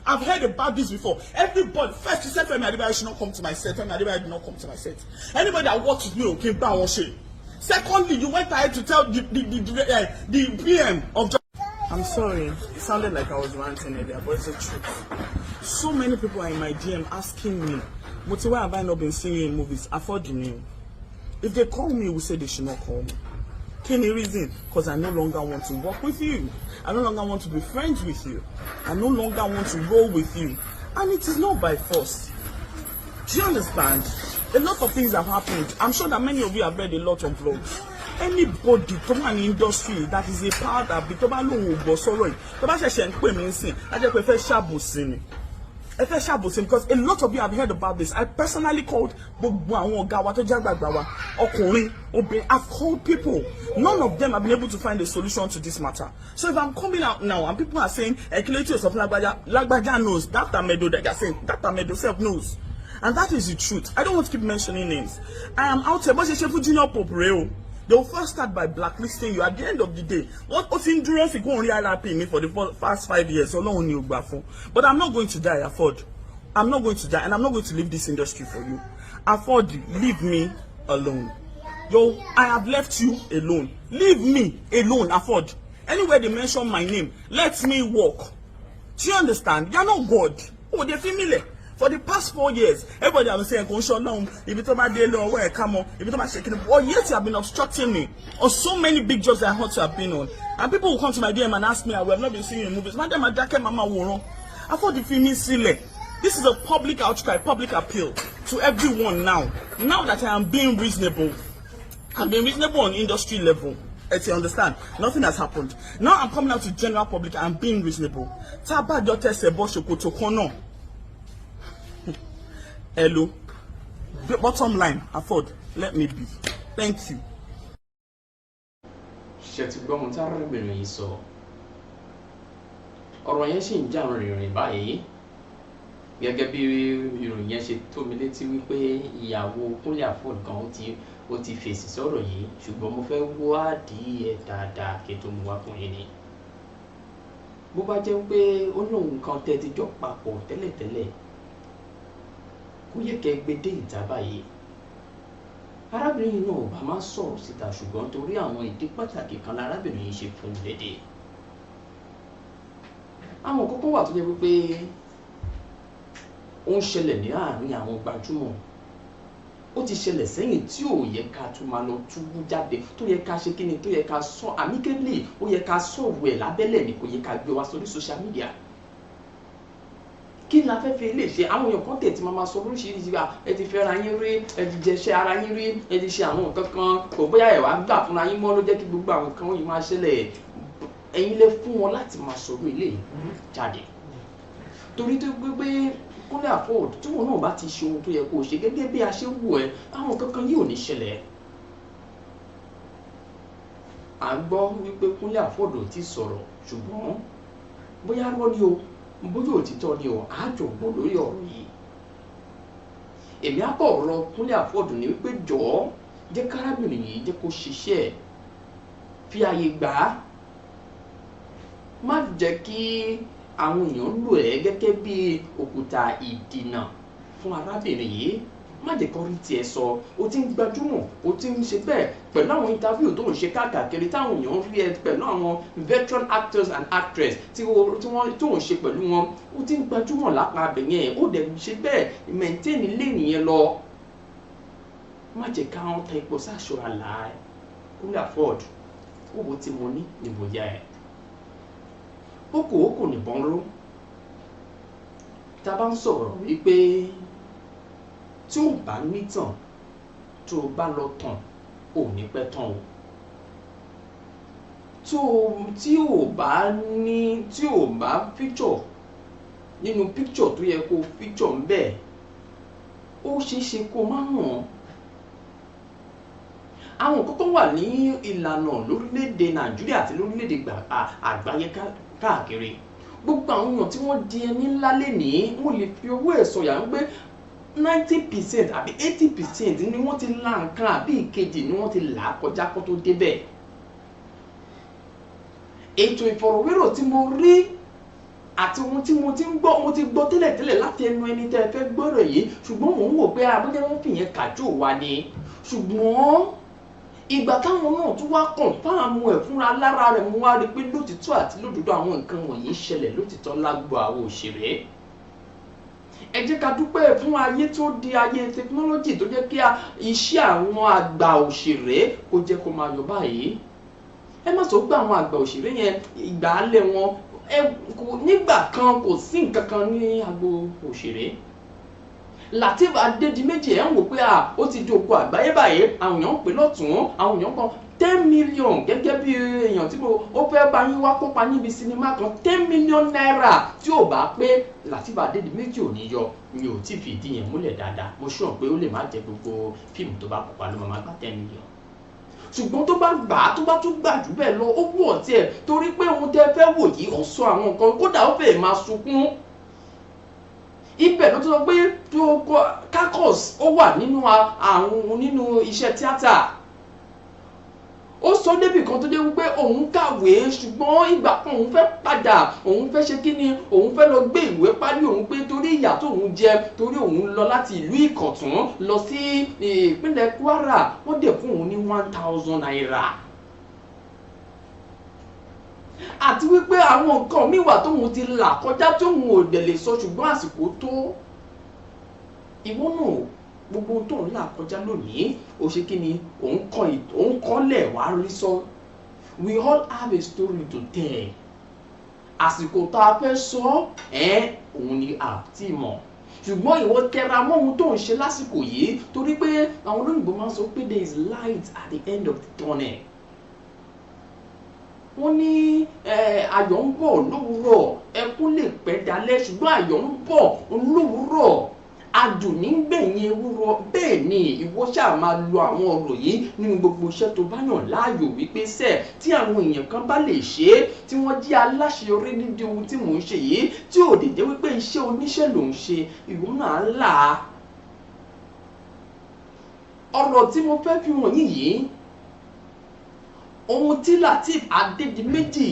I've heard about this before. Everybody, first you said Femi Adedimeji should not come to my set. Femi Adedimeji did not come to my set. Anybody that works with me will keep down one shit. Secondly, you went ahead to tell the PM of. I'm sorry, it sounded like I was ranting earlier, but it's the truth. So many people are in my DM asking me, "Moti, why have I not been seeing you in movies?" Afọ́ọ̀d me. If they call me, we say they should not call me. Any reason? Because I no longer want to work with you. I no longer want to be friends with you. I no longer want to roll with you. And it is not by force. Do you understand? A lot of things have happened. I'm sure that many of you have read a lot of vlogs. Anybody tó wà ní industry that is a part of the tó bá lóun ò gbọ́ sọ̀rọ̀ yìí tó bá ṣẹ̀ṣẹ̀ ń pè mí nsìn á jẹ́ pé ẹ fẹ́ ṣàbòsí ni. Ẹ fẹ́ ṣàbòsí because a lot of you have heard about this. I personally called gbogbo àwọn ọ̀gá wa tó jẹ́ àgbààgbà wa ọkùnrin obìnrin. I've called people. None of them have been able to find a solution to this matter. So if I'm coming out now and people are saying ekileti or something Lagbaja knows, that Tamedo that you're saying, that Tamedo self knows. And that is the truth. I don't want to keep mentioning names. I am out here. But junior pop real. They will first start by blacklisting you. At the end of the day, what endurance go on RP me for the past 5 years? So long you but I'm not going to die, Afọ́ọ̀d. I'm not going to die, and I'm not going to leave this industry for you. Afọ́ọ̀d, leave me alone. Yo, I have left you alone. Leave me alone, Afọ́ọ̀d. Anywhere they mention my name, let me walk. Do you understand? You're not God. Oh, they're familiar. For the past 4 years, everybody has been saying, "Go show now. If it's about day long, where come on? If it's about shaking." Or yet you have been obstructing me on so many big jobs that I want to have been on. And people will come to my DM and ask me, "I have not been seeing you in movies." Madam, Mama Woro. I thought if you need Sele. This is a public outcry, public appeal to everyone now. Now that I am being reasonable, I'm being reasonable on industry level. As you understand, nothing has happened. Now I'm coming out to general public. I'm being reasonable. Taba Jote Sebo Shokoto Kono. Hello. Bottom line, Afọ́ọ̀d, let me be. Thank you. Ṣé ti gbọ́ ohun tí arábìnrin yìí sọ? Ọ̀rọ̀ yẹn ṣì ń jà rìnrìn báyìí. Gẹ́gẹ́ bí ìròyìn yẹn ṣe tó mi létí wípé ìyàwó Kúnlé Afọ́ọ̀d gan ó ti fèsì sọ̀rọ̀ yìí, ṣùgbọ́n mo fẹ́ wádìí ẹ̀ dáadáa kí n tó mú wá fún yín ni. Bó bá jẹ́ pé ó lóun kan tẹ́ ti jọ papọ̀ tẹ́lẹ̀tẹ́lẹ̀, kò yẹ kẹ́ gbé dé ìta báyìí. Arábìnrin náà ò bá máa sọ̀rọ̀ síta ṣùgbọ́n torí àwọn ìdí pàtàkì kan lárábìnrin yìí ṣe fún un lédè. Àwọn kókó wà tó jẹ́ wípé ó ń ṣẹlẹ̀ ní àárín àwọn gbajúmọ̀. Ó ti ṣẹlẹ̀ sẹ́yìn tí ò yẹ ká tún máa lọ túbú jáde, tó yẹ ká ṣe kíni, tó yẹ ká sọ amicably, ó yẹ ká sọ̀rọ̀ ẹ̀ lábẹ́lẹ̀ ni, kò yẹ ká gbé wá sórí social media. Kí la la fẹ́ fi lè ṣe àwọn èèyàn kan tẹ̀ tí máa sọ oríṣiríṣi wa ẹ ti fẹ́ ra yín rí ẹ ti jẹṣẹ́ ara yín rí ẹ ti ṣe àwọn nǹkan kan kò bóyá ẹ̀ wá gbà fúnra yín mọ́ ló jẹ́ kí gbogbo àwọn nǹkan yìí máa ṣẹlẹ̀ ẹ̀yin lè fún wọn láti máa sọ̀rọ̀ ilé jáde torí tó gbé kúnlẹ̀ afford tí wọn náà bá ti ṣe ohun tó yẹ kó ṣe gẹ́gẹ́ bí a ṣe wù ẹ́ àwọn kankan yìí ò ní ṣẹlẹ̀ à ń gbọ́ wípé kúnlẹ̀ afford ò ti sọ̀rọ̀ ṣùgbọ́n bóyá rọ́ ni o bóyá òtítọ́ ni o àjọ̀gbọ́n lórí ọ̀rọ̀ yìí èmi á bọ̀ ọ̀rọ̀ kúnlẹ̀ afford ní wípé jọ̀ọ́ jẹ́ kárábìnrin yìí jẹ́ kó ṣiṣẹ́ fi àyè gbà á má jẹ́ kí àwọn èèyàn lò ẹ́ gẹ́gẹ́ bí òkúta ìdènà fún arábìnrin yìí má jẹ́ kó rí tiẹ̀ sọ o ti ń gbajúmọ̀ o ti ń ṣe bẹ́ẹ̀ pẹ̀lú àwọn interview tó ń ṣe káàkiri táwọn èèyàn rí ẹ pẹ̀lú àwọn veteran actors and actress tí wọ́n tó ń ṣe pẹ̀lú wọn o ti ń gbajúmọ̀ lápá abẹ̀yẹn ó dẹ̀ ṣe bẹ́ẹ̀ maintain ilé nìyẹn lọ má jẹ́ káwọn ta epo sáṣọ àlà ẹ̀ kúnlẹ̀ afford owó tí mo ní ni mo yá ẹ̀ okòókò nìbọn ró tá a bá ń sọ̀rọ̀ wípé tí ò bá nítàn tó o bá lọ tàn ò ní pẹ́ tán o tí ò bá picture nínú picture tó yẹ kó picture ń bẹ̀ ó ṣeéṣe kó má hàn àwọn kókó wà ní ìlànà lórílẹ̀‐èdè Nàìjíríà àti lórílẹ̀‐èdè àgbáyé káàkiri gbogbo àwọn èèyàn tí wọ́n di ẹni ńlá lénìí wọ́n lè fi owó ẹ̀ sọ̀yà ń gbé 90% àbí 80% ni wọ́n ti la nǹkan àbí ìkejì ni wọ́n ti là á kọjá kó tó débẹ̀. ètò ìfọ̀rọ̀wérọ̀ tí mo rí àti ohun tí mo ti gbọ́ tẹ́lẹ̀tẹ́lẹ̀ láti ẹnu ẹni tẹ́ ẹ fẹ́ gbọ́rọ̀ yìí ṣùgbọ́n mò ń wò pé abúlé wọn fìyẹn kàjọ wa ni ṣùgbọ́n ìgbà táwọn náà tún wá kọ̀ǹfàmù ẹ̀ fúnra lára rẹ̀ mo wá rí i pé lótìtọ́ àti lódodo àwọn nǹkan wọ̀nyí ṣẹlẹ̀ lótìtọ́ lágbo àwọn òṣèré ẹ jẹ́ ká dúpẹ́ fún ayé tó di ayé tẹkinọ́lọ́jì tó jẹ́ kí iṣẹ́ àwọn àgbà òṣèré kó jẹ́ kó máa yọ báyìí ẹ má sọ pé àwọn àgbà òṣèré yẹn ìgbà alẹ́ wọn nígbà kan kò sí nǹkan kan ní agbo òṣèré Lateef Adedimeji ẹ̀ ń wò pé ó ti di òkú àgbáyé báyìí àwọn èèyàn ń pè lọ́tún àwọn èèyàn kan 10 million gẹ́gẹ́ bí èèyàn tí ó fẹ́ bá yín wá kópa níbi sinimá kan 10 million naira tí ò bá pé Lateef Adedimeji ò ní yọ mi ò tí fìdí yẹn múlẹ̀ dáadáa mo sọ pé ó lè má jẹ gbogbo fíìmù tó bá kópa ló máa gbà 10 million ṣùgbọ́n tó bá gbà á tó bá tún gbà jù bẹ́ẹ̀ lọ ó wù ọ́ tiẹ̀ torí pé ohun tẹ́ fẹ́ wò yìí ó sọ àwọn nǹkan kódà ó fẹ́ máa sunkún ibẹ̀ ló tó sọ pé kakos ó wà nínú iṣẹ́ tíátà ó sọ débì kan tó jẹ́ wípé òun kàwé ṣùgbọ́n ìgbà kan òun fẹ́ padà òun fẹ́ ṣe kíni òun fẹ́ lọ gbé ìwé parí òun pé torí ìyà tóun jẹ torí òun lọ láti ìlú Ìkọ̀tún lọ sí ìpínlẹ̀ Kwara wọ́n dẹ̀ fún òun ní 1000 naira àti wípé àwọn nǹkan míì wà tóun ti là kọjá tóun ò dẹ̀ lè sọ ṣùgbọ́n àsìkò tó ìwọ náà gbogbo tó ń là kọjá lónìí ó ṣe kí ni òun kọ́lẹ̀ wá rí sọ we all have a story to tell àsìkò tá a fẹ́ sọ òun ni àti mọ̀ ṣùgbọ́n ìwọ tẹra mọ́ ohun tó ń ṣe lásìkò yìí torí pé àwọn olóyìnbó máa ń sọ pé there is light at the end of the tunnel wọ́n ní ayọ̀ ń bọ̀ lówùúrọ̀ ẹkún lè pẹ́ dalẹ́ ṣùgbọ́n ayọ̀ ń bọ̀ lówùúrọ̀ adùn nígbẹ̀yìn ewúro bẹ́ẹ̀ ni ìwọ ṣáà máa lo àwọn ọ̀rọ̀ yìí nínú gbogbo iṣẹ́ tó bá yàn láàyò wípé sẹ́ẹ̀ tí àwọn èèyàn kan bá lè ṣe é tí wọ́n jẹ́ aláṣeyọrí nídìí ohun tí mò ń ṣe yìí tí ò dé jẹ́ wípé iṣẹ́ oníṣẹ́ ló ń ṣe ìwọ náà là á. ọ̀rọ̀ tí mo fẹ́ fi wọ̀nyí yìí ohun tí Lateef Adedimeji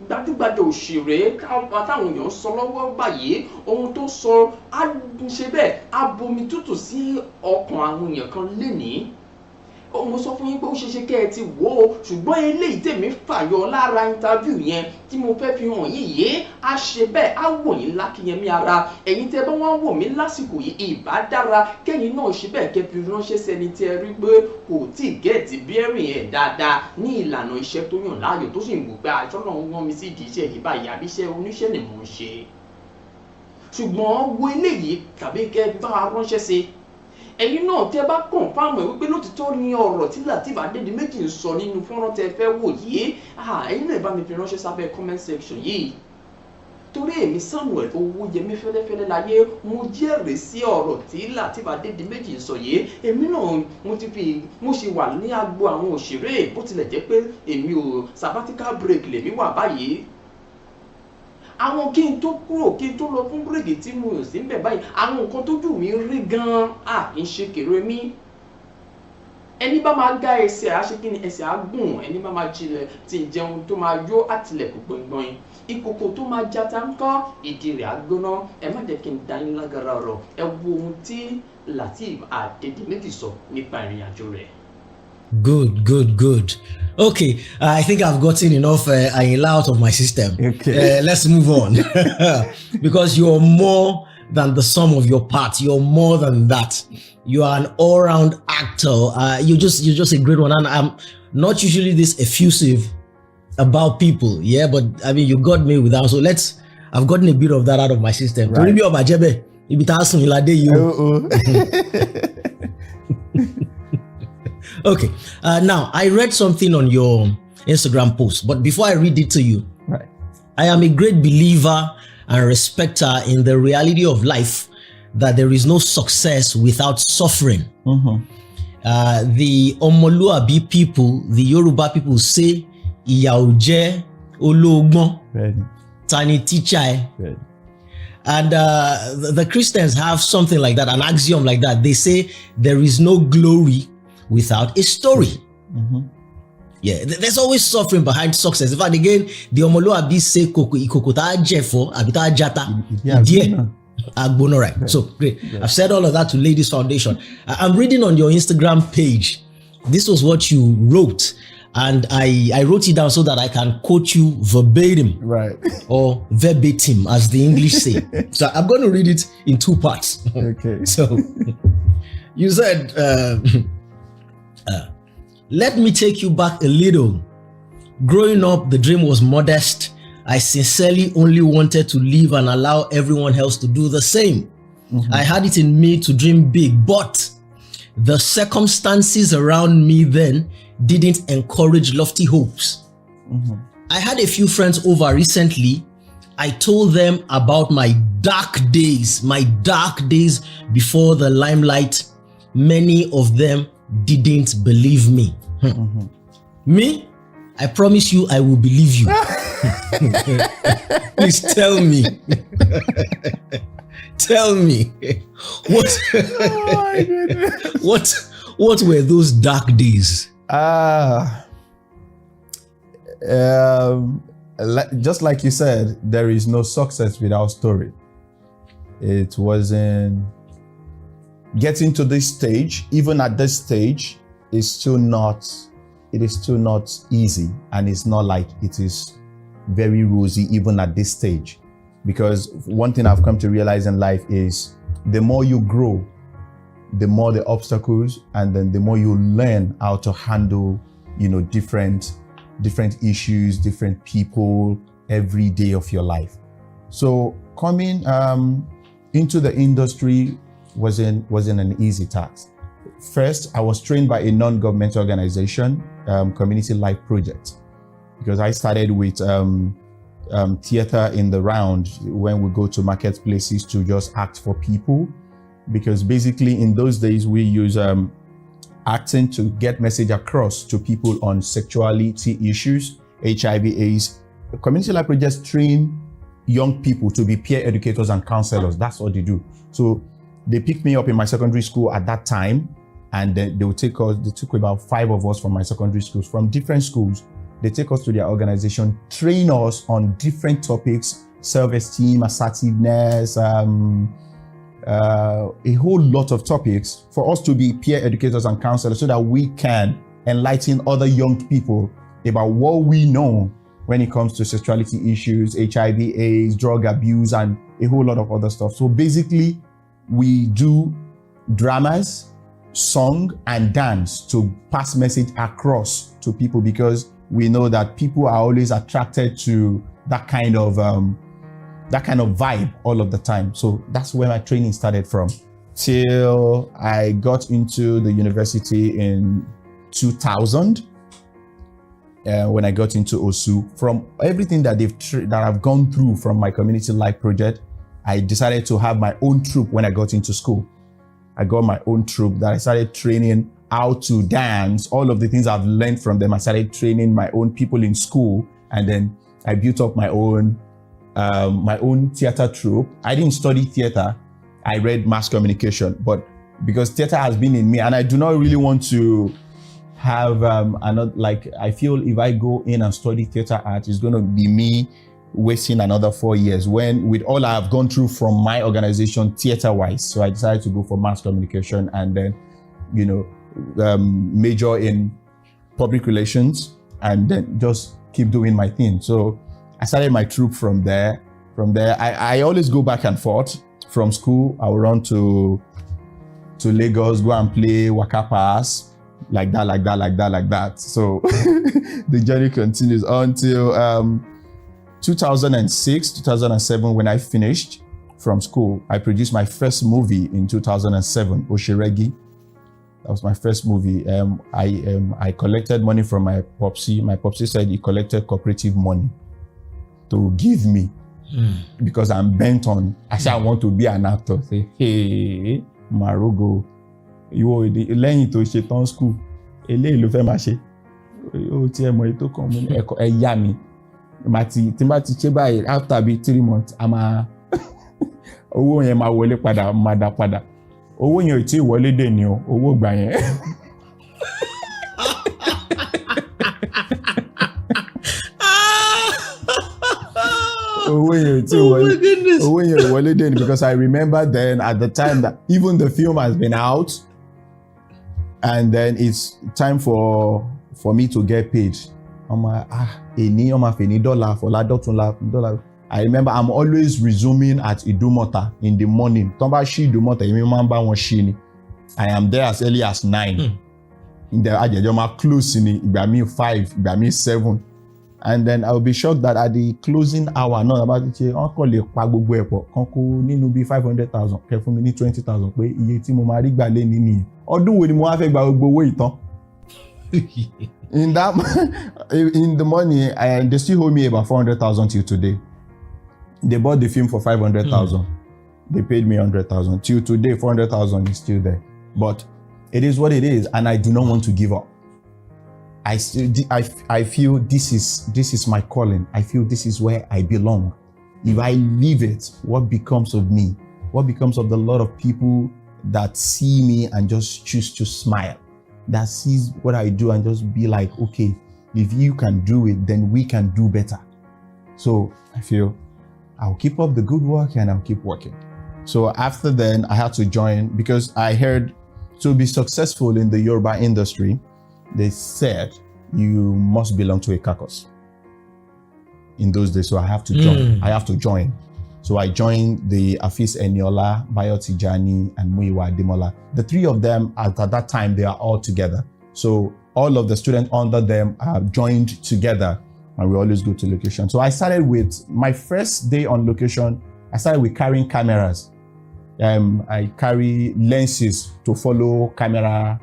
gbajúgbajà òṣèré táwọn èèyàn sọ lọ́wọ́ báyìí ohun tó sọ á ṣe bẹ́ẹ̀ á bomi tútù sí ọkàn àwọn èèyàn kan lénìí mo sọ fún yín pé ó ṣeéṣe kẹ́ ẹ ti wò ó ṣùgbọ́n eléyìí tèmi fàyọ lára interview yẹn tí mo fẹ́ fi hàn yín yìí á ṣe bẹ́ẹ̀ á wò yín lákìyẹmí ara ẹ̀yin tẹ́ bá wọ́n wò mí lásìkò yìí ìbá dára kẹ́yìn náà ṣe bẹ́ẹ̀ kẹ́ fi ránṣẹ́ sẹ́ni tí ẹ rí pé kò tí ì gẹ̀ẹ́tì bẹ́ẹ̀rìn ẹ̀ dáadáa ní ìlànà iṣẹ́ tó yàn láàyò tó sì ń wò pé àjọ náà wọ́n mi sí ìdí iṣẹ́ yìí báyìí àbí iṣẹ́ oníṣẹ́ ni mò ń ṣe ṣùgbọ́n wo eléyìí tàbí kẹ́ bá a ránṣẹ́ sí ẹ̀yin náà tẹ́ bá confirm ẹ̀ wípé lótìtọ́ ni ọ̀rọ̀ tí Lateef Adedimeji ń sọ nínú fọ́nrán tẹ́ fẹ́ wò yìí ẹ̀yin náà bá mi fi ránṣẹ́ sábẹ́ comment section yìí torí èmi Samuel Owóyẹmí fẹ́lẹ́fẹ́lẹ́ láyé mo jẹ́rìí sí ọ̀rọ̀ tí Lateef Adedimeji ń sọ yìí èmi náà mo ṣe wà ní agbo àwọn òṣèré bó tilẹ̀ jẹ́ pé èmi ò sabbatical break lèmi wà báyìí àwọn kí n tó kúrò kí n tó lọ fún bírèkì tí mo ò sí ń bẹ̀ báyìí àwọn nǹkan tójú mi rí gan-an kì í ṣe kéré mi ẹni bá máa gá ẹsẹ̀ àṣekínni ẹsẹ̀ àgùn ẹni bá máa jilẹ̀ tí ń jẹun tó máa yó àtìlẹ̀kùn gbọ̀ngbọ̀n ìkòkò tó máa jata ń kọ́ ìdí rẹ̀ àgbóná ẹ má jẹ́ kí n dá yín lágara ọ̀rọ̀ ẹ wo ohun tí Lateef Adedimeji sọ nípa ìrìn àjò rẹ̀. Good. Okay, I think I've gotten enough Ayinla out of my system. Okay. Let's move on. Because you're more than the sum of your parts. You're more than that. You are an all-round actor. You're just a great one. And I'm not usually this effusive about people. Yeah, but I mean, you got me with that. So I've gotten a bit of that out of my system. Right. Okay, now I read something on your Instagram post, but before I read it to you, Right. I am a great believer and respecter in the reality of life that there is no success without suffering. The Omoluabi people, the Yoruba people say, Ìyà ò jẹ ológbọ́n, tani teacher ẹ. And the Christians have something like that, an axiom like that. They say there is no glory without a story. Yeah, there's always suffering behind success. In fact, again, the Omoluabi say ìkòkò tá jẹ fọ́ àbí tá jata ìdí agbono, right? So great. I've said all of that to lay this foundation. I'm reading on your Instagram page. This was what you wrote, and I wrote it down so that I can quote you verbatim, Right. or verbatim, as the English say. So I'm going to read it in two parts. Okay. So you said, let me take you back a little. Growing up, the dream was modest. I sincerely only wanted to live and allow everyone else to do the same. I had it in me to dream big, but the circumstances around me then didn't encourage lofty hopes. I had a few friends over recently. I told them about my dark days before the limelight. Many of them didn't believe me. Me, I promise you I will believe you. Please tell me. Tell me. What were those dark days? Just like you said, there is no success without story. It wasn't getting to this stage. Even at this stage, it is still not easy, and it's not like it is very rosy even at this stage. Because one thing I've come to realize in life is the more you grow, the more the obstacles, and then the more you learn how to handle, different issues, different people every day of your life. So coming into the industry wasn't an easy task. First, I was trained by a non-government organization, Community Life Project, because I started with Tiata in the round when we go to marketplaces to just act for people. Because basically in those days we use acting to get message across to people on sexuality issues, HIV/AIDS. Community Life Projects train young people to be peer educators and counselors. That's what they do. So they picked me up in my secondary school at that time, and they took about 5 of us from my secondary schools, from different schools. They take us to their organization, train us on different topics, self-esteem, assertiveness, a whole lot of topics for us to be peer educators and counselors so that we can enlighten other young people about what we know when it comes to sexuality issues, HIV/AIDS, drug abuse, and a whole lot of other stuff. So basically, we do dramas, song, and dance to pass message across to people, because we know that people are always attracted to that kind of that kind of vibe all of the time. So that's where my training started from till I got into the university in 2000. When I got into OSU, from everything that that I've gone through from my community life project, I decided to have my own troupe when I got into school. I got my own troupe that I started training how to dance, all of the things I've learned from them. I started training my own people in school, and then I built up my own theater troupe. I didn't study theater. I read mass communication, but because theater has been in me, and I do not really want to have I feel if I go in and study theater art, it's going to be me wasting another 4 years when with all I have gone through from my organization theater wise. So I decided to go for mass communication and then, major in public relations and then just keep doing my thing. So I started my troupe from there. I always go back and forth from school. I will run to Lagos, go and play Waka Pass. Like that. So the journey continues until 2006, 2007, when I finished from school. I produced my first movie in 2007, Osere. That was my first movie. I collected money from my popsy. My popsy said he collected cooperative money to give me because I'm bent on, I said I want to be an actor. Say, hey, Marugo. Ìwọ lẹ́yìn tó ṣe tán school eléyìí ló fẹ́ máa ṣe ó ti ẹ̀ mọ̀ èyí tó kàn mí ẹ̀kọ́ ẹ̀ yá mi tí bá ti ṣe báyìí after bíi 3 months a máa owó yẹn máa wọlé padà máa dá padà owó yẹn ò tí ì wọlé dè ní o owó gbà yẹn. owó yẹn ò wọlé dè ní because I remember then at the time that even the film has been out. And then it's time for me to get paid. $1 $2 I remember I'm always resuming at Idumota in the morning. I am there as early as 9. In the Adedimeji close in ìgbà mi 5, ìgbà mi 7. And then I'll be shocked that at the closing hour, not about it, uncle lè pa gbogbo ẹ̀pọ̀ kan kó nínú bí 500,000 kẹ́ fún mi ní 20,000 pé iye tí mo máa rí gbà lé nìyí. Ọdún wo ni mo wá fẹ́ gba gbogbo owó ìtàn? In the money, they still owe me about 400,000 till today. They bought the film for 500,000. They paid me 100,000. Till today, 400,000 is still there. But it is what it is, and I do not want to give up. I feel this is my calling. I feel this is where I belong. If I leave it, what becomes of me? What becomes of the lot of people that see me and just choose to smile, that sees what I do and just be like, okay, if you can do it, then we can do better. So I feel I'll keep up the good work and I'll keep working. So after then, I had to join because I heard to be successful in the Yoruba industry, they said you must belong to a caucus in those days. So I have to join. So I joined the Afis Eniola, Bayo Tijani, and Muyiwa Ademola. The three of them at that time, they are all together. So all of the students under them have joined together and we always go to location. So I started with my first day on location. I started with carrying cameras. I carry lenses to follow cameraman.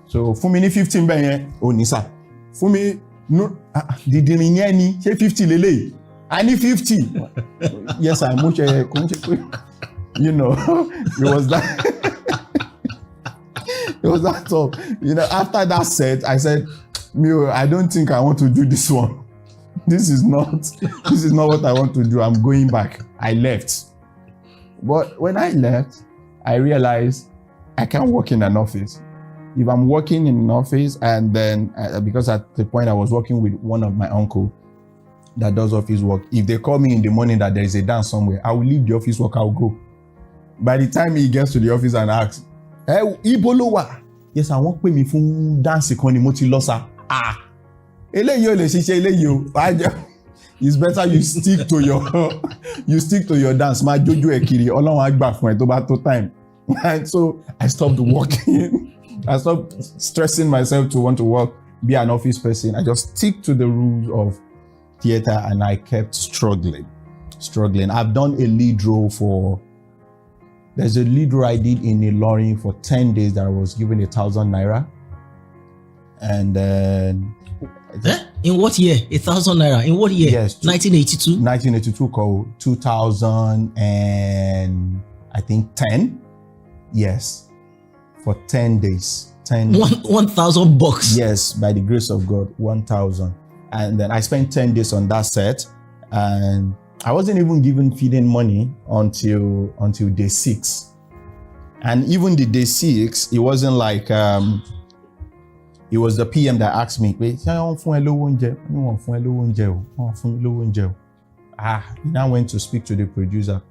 So for me, 15 benye onisa. For me, no, the ni 50 lele. I need 50. Yes, I'm much. It was that. It was that tough. After that set, I said, I don't think I want to do this one. This is not what I want to do. I'm going back. I left. But when I left, I realized I can't work in an office. If I'm working in an office and then, because at the point I was working with one of my uncle that does office work, if they call me in the morning that there is a dance somewhere, I will leave the office work, I'll go. By the time he gets to the office and asks, hey, Ibolowa, yes, I won't pay me for dance ikoni moti losa. It's better you stick to your dance. My jojo ekiri, Ọlọ́run á gbà fún ẹ tó bá tó time. And so I stopped working. I stopped stressing myself to want to work, be an office person. I just stick to the rules of theater, and I kept struggling. I've done a lead role there's a lead role I did in Ilorin for 10 days that I was given 1,000 naira. And then... In what year? 1,000 naira. In what year? Yes. 1982? 1982 called 2000 and I think 10. Yes. For 10 days. 1,000 bucks. Yes, by the grace of God, 1,000. And then I spent 10 days on that set, and I wasn't even given feeding money until day 6. And even the day 6, it wasn't like it was the PM that asked me, he now went to speak to the producer.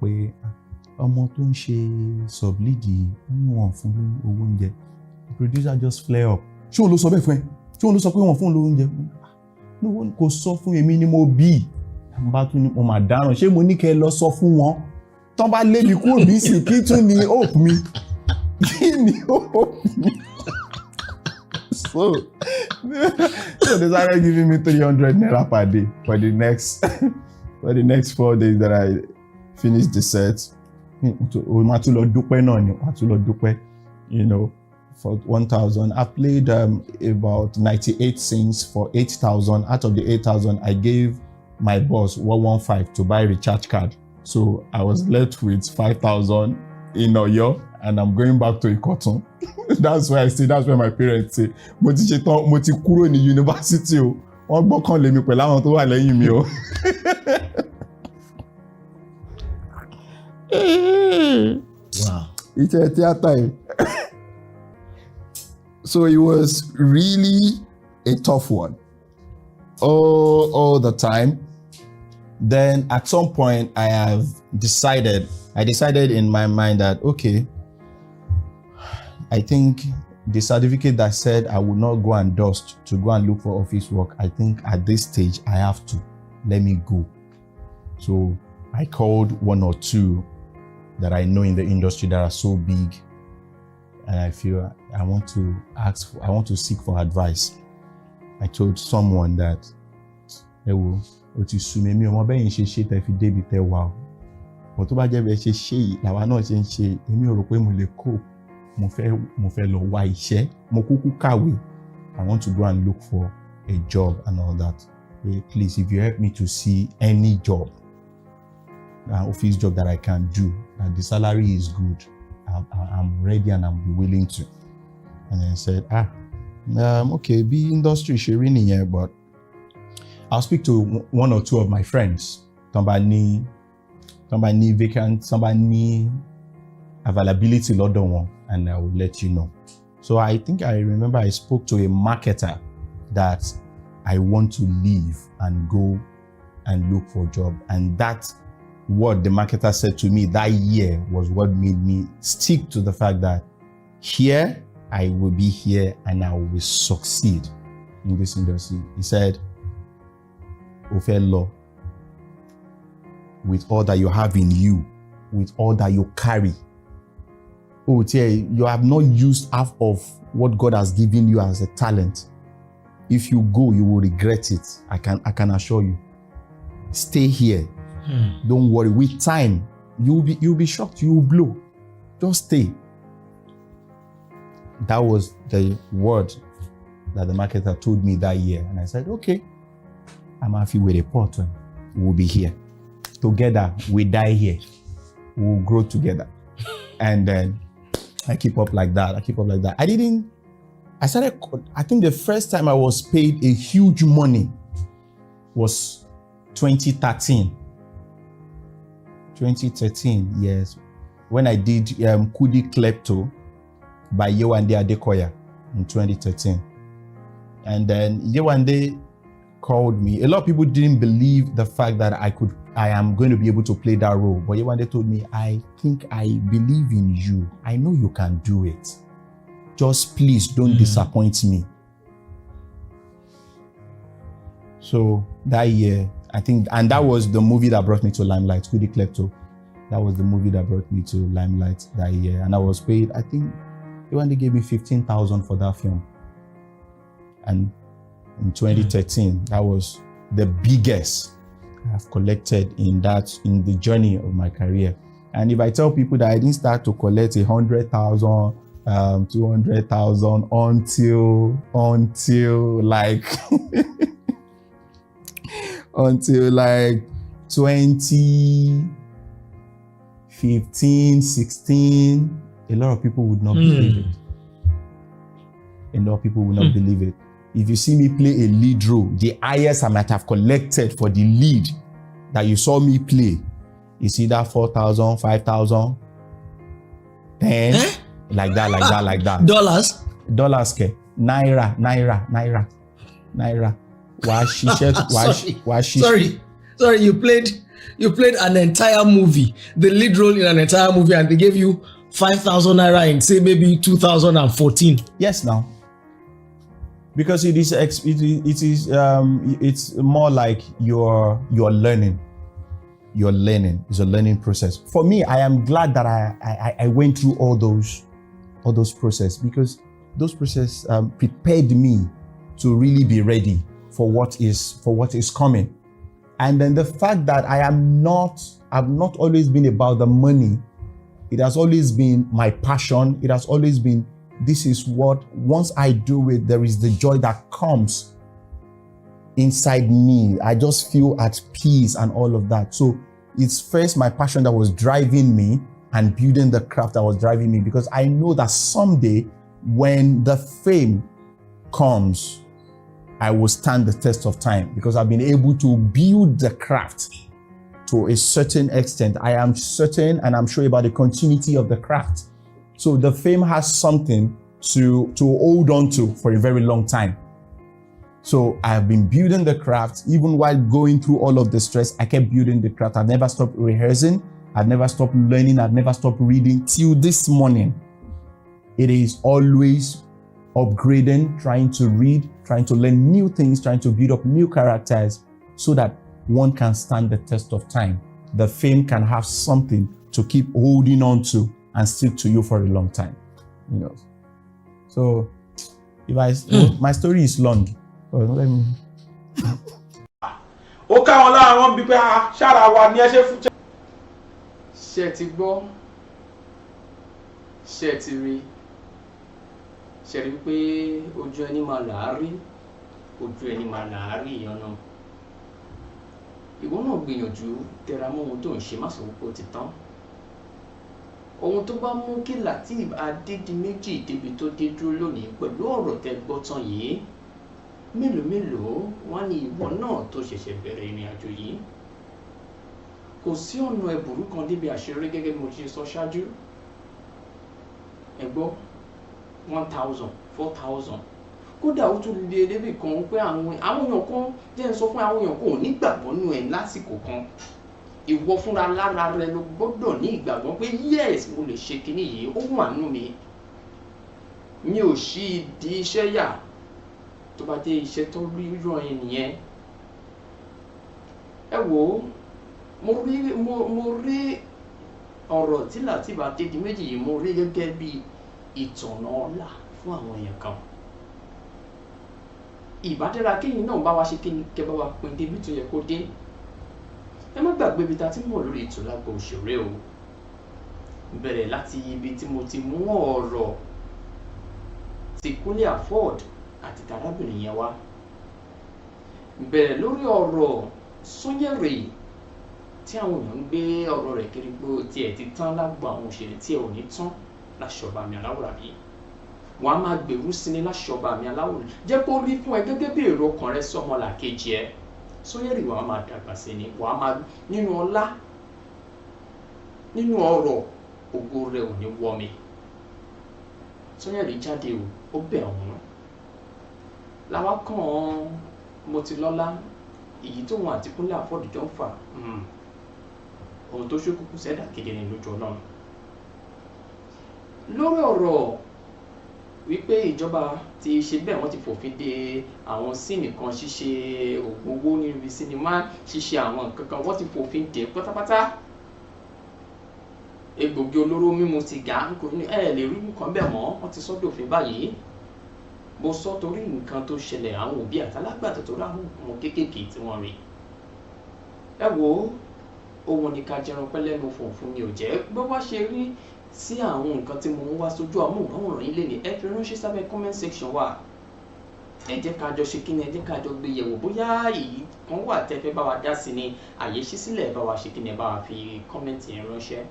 The producer just flare up. No one kò sọ fún èmi ni mo bí. Bá tún ní mo máa dáràn. Ṣé mo ní kẹ́ lọ sọ fún wọn? Tán bá lé mi kúrò bí sì kí tún ní hope mi. Kí ni hope mi? So they started giving me 300 naira per day for the next 4 days that I finished the set. You know, for 1,000. I played about 98 scenes for 8,000. Out of the 8,000, I gave my boss 115 to buy a recharge card. So I was left with 5,000 in Oyo, and I'm going back to Ikoton. That's why my parents say, mo ti kúrò ní university o. Wọ́n gbọ́kànlé mi pẹ̀lú àwọn tó wà lẹ́yìn mi o. Wow. It's a theater. So it was really a tough one. All the time. Then at some point I decided in my mind that, okay, I think the certificate that said I would not go and dust to go and look for office work, I think at this stage I have to let me go. So I called one or two that I know in the industry that are so big, and I feel I want to seek for advice. I told someone that, but tó bá jẹ́ bẹ́ẹ̀ ṣe ṣe yìí làwa náà ṣe ń ṣe, èmi ò rò pé mo lè cope. Mo fẹ́ lọ wá iṣẹ́. Mo kúkú kàwé. I want to go and look for a job and all that. Please, if you help me to see any job, an office job that I can do, and the salary is good, I'm ready and I'm willing to. And then I said, okay, be industry sharing here, but I'll speak to one or two of my friends. Somebody vacant, somebody availability lọ́dọ̀ wọn, and I will let you know. So I think I remember I spoke to a marketer that I want to leave and go and look for a job. And that what the marketer said to me that year was what made me stick to the fact that here I will be here and I will succeed in this industry. He said, Ofello, with all that you have in you, with all that you carry, you have not used half of what God has given you as a talent. If you go, you will regret it. I can assure you. Stay here. Don't worry. With time, you'll be shocked. You will blow. Just stay. That was the word that the marketer told me that year. And I said, okay, I'm happy with a portal. We'll be here. Together, we die here. We'll grow together. And then I keep up like that. I think the first time I was paid a huge money was 2013. 2013, yes. When I did Kudi Klepto by Yewande Adekoya in 2013. And then Yewande called me. A lot of people didn't believe the fact that I am going to be able to play that role. But Yewande told me, I think I believe in you. I know you can do it. Just please don't disappoint me. So that year, I think, and that was the movie that brought me to limelight, Kudi Klepto. That was the movie that brought me to limelight that year. And I was paid, I think, Yewande gave me 15,000 for that film. And in 2013, that was the biggest I have collected in the journey of my career. And if I tell people that I didn't start to collect 100,000, 200,000 until like until like 2015, 16, a lot of people would not believe it. A lot of people would not believe it. If you see me play a lead role, the highest I might have collected for the lead that you saw me play is either 4,000, 5,000, 10, like that. Dollars? Dollars, ke? Naira. Sorry, you played an entire movie, the lead role in an entire movie, and they gave you 5,000 naira in, say, maybe 2014. Yes, now. Because it's more like you're learning. You're learning. It's a learning process. For me, I am glad that I went through all those processes, because those processes prepared me to really be ready for what is coming. And then the fact that I've not always been about the money. It has always been my passion. It has always been, this is what, once I do it, there is the joy that comes inside me. I just feel at peace and all of that. So it's first my passion that was driving me, and building the craft that was driving me, because I know that someday when the fame comes, I will stand the test of time, because I've been able to build the craft to a certain extent. I am certain and I'm sure about the continuity of the craft. So the fame has something to hold on to for a very long time. So I have been building the craft. Even while going through all of the stress, I kept building the craft. I've never stopped rehearsing. I've never stopped learning. I've never stopped reading till this morning. It is always upgrading, trying to read, trying to learn new things, trying to build up new characters so that one can stand the test of time. The fame can have something to keep holding on to and stick to you for a long time. You know. So if my story is long. Well, let me. Ó káwọn láàárọ̀ bí pé ṣára wa ní ẹ ṣe fún. Ṣé ti gbọ́, ṣé ti rí, ṣé rí pé ojú ẹni máa làárí, ojú ẹni máa làárí ìyànnà. Ìwọ náà gbìyànjú tẹra mọ́ ohun tó ń ṣe, má sọ wípé ó ti tán. Ohun tó bá mú kí Lateef Adedimeji débi tó dé dúró lónìí pẹ̀lú ọ̀rọ̀ tẹ́ gbọ́ tán yìí, mélòó wọ́n ní ìwọ náà tó ṣẹ̀ṣẹ̀ bẹ̀rẹ̀ ìrìn àjò yìí. Kò sí ọ̀nà ẹ̀bùrú kan débi àṣírí gẹ́gẹ́ bí mo ṣe sọ ṣáájú. Ẹ gbọ́ 1,000, 4,000. Kódà ó tún lè débi kan pé àwọn èèyàn kan jẹ́ ń sọ fún àwọn èèyàn kò ní ìgbàgbọ́ nínú ẹ̀ lásìkò kan. Ìwọ fúnra lára rẹ ló gbọ́dọ̀ ní ìgbàgbọ́ pé yes, mo lè ṣe kinní yìí, ó wà nínú mi. Mi ò ṣí di iṣẹ́ yà tó bá dé iṣẹ́ tó rí ràn ẹ́ nìyẹn. Ẹ wò ó, mo rí ọ̀rọ̀ tí Lateef Adedimeji yìí mo rí gẹ́gẹ́ bí ìtọ̀nà ọlá fún àwọn èèyàn kan. Ìbádẹ́ra kéyìn náà bá wa ṣe kíni kẹ́ bá wa pín débi tó yẹ kó dé. Ẹ má gbàgbé ibi tá ti mọ̀ lórí ètò lágbo òṣèré o. Bẹ̀rẹ̀ láti ibi tí mo ti mú ọ̀rọ̀ ti Kúnlé Afford àti tàrábìnrin yẹn wá. Bẹ̀rẹ̀ lórí ọ̀rọ̀ Osere tí àwọn èèyàn ń gbé ọ̀rọ̀ rẹ̀ kiri pé tiẹ̀ ti tán lágbo àwọn òṣèré tí ẹ ò ní tán láṣọba mi aláwòrán bí. Wọ́n á máa gbèrú sí ní láṣọba mi aláwòrán. Jẹ́ kó rí fún ẹ gẹ́gẹ́ bí èrò ọkàn rẹ sọmọlàkejì ẹ. Osere wàá máa dàgbà sí ni, wàá máa nínú ọlá, nínú ọrọ̀, ògo rẹ̀ ò ní wọ́ mi. Osere jáde ó bẹ̀ ọ̀hún. Làwa kàn mo ti lọ́lá, èyí tó wọn àti Kúnlé Afford jọ ń fà. Ohun tó ṣókùnkùn sẹ́dà kéde ní lójú Ọlọ́run. Lórí ọ̀rọ̀ wípé ìjọba ti ṣe bẹ́ẹ̀, wọ́n ti fòfin de àwọn síìnì kan ṣíṣe òògùn owó níbi sinimá, ṣíṣe àwọn nǹkan kan, wọ́n ti fòfin de pátápátá. Egbògi olóró mímu sìgá ẹ lè rí nǹkan bẹ́ẹ̀ mọ́, wọ́n ti sọ́dọ̀ òfin báyìí. mo sọ torí nǹkan tó ṣẹlẹ̀ àwọn òbí àtàlágbàtọ́ tó ráhùn ọmọ kéékèèké tí wọ́n rí. ẹ wo ohun ní ká jẹran pẹ́ lẹ́nu fòfin mi ò jẹ́ bó wá ṣe rí sí àwọn nǹkan tí mo ń wá sójú amóhùnmáwòrán yín lénìí ẹ fi ránṣẹ́ sábẹ́ comment section wa. ẹ jẹ́ ká jọ ṣe kí ni ẹ jẹ́ ká jọ gbé yẹ̀wò bóyá èyí kan wà tẹ́ fẹ́ bá wa dá sí ni àyè ṣí sílẹ̀ bá wa ṣe kí ni ẹ bá wa fi comment yẹn ránṣẹ́.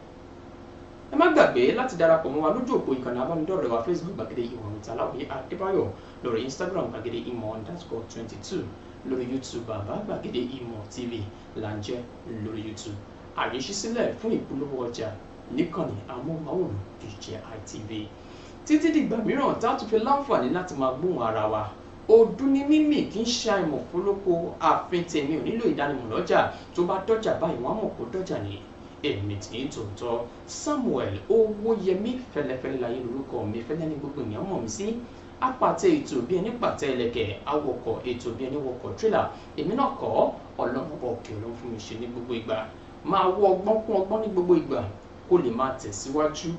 ẹ má gbàgbé láti darapọ̀ mọ́ wa lójú òpó ìkànnì abánidọ́rẹ̀ẹ́ wa Facebook gbàgede ìmọ̀ Ìtàláwìyé Adébáyọ̀, lórí Instagram gbàgede ìmọ̀ _22, lórí YouTube bàbá gbàgede ìmọ̀ TV là ń jẹ́ lórí YouTube. àyè ṣí sílẹ̀ fún ìpolówó ọjà níkànnì amóhùnmáwòrán BGI TV. títí dìgbà mìíràn tá a tún fi láǹfààní láti máa gbóhùn ara wa. ọdún ní mímì kì í ṣe àìmọ̀ fólókó ààfin tèmi ò nílò ìdánimọ̀ lọ́jà tó bá dọ́jà báyìí wọ́n á mọ̀ kó dọ́jà ni. èmi tí ń tòótọ́ Samuel Owóyẹmí fẹ́lẹ́fẹ́lẹ́ láyé lórúkọ mi, fẹ́lẹ́ ní gbogbo ènìyàn mọ̀ mí sí. apàtẹ ètò bí ẹni pàtẹ ẹlẹ́kẹ̀, awọkọ̀ ètò bí ẹni wọkọ̀ tírélà. èmi náà kọ́ Ọlọ́run ọ̀kẹ́ Ọlọ́run fún mi ṣe ní gbogbo ìgbà. máa wọ ọgbọ́n kún ọgbọ́n ní gbogbo ìgbà kó lè máa tẹ̀síwájú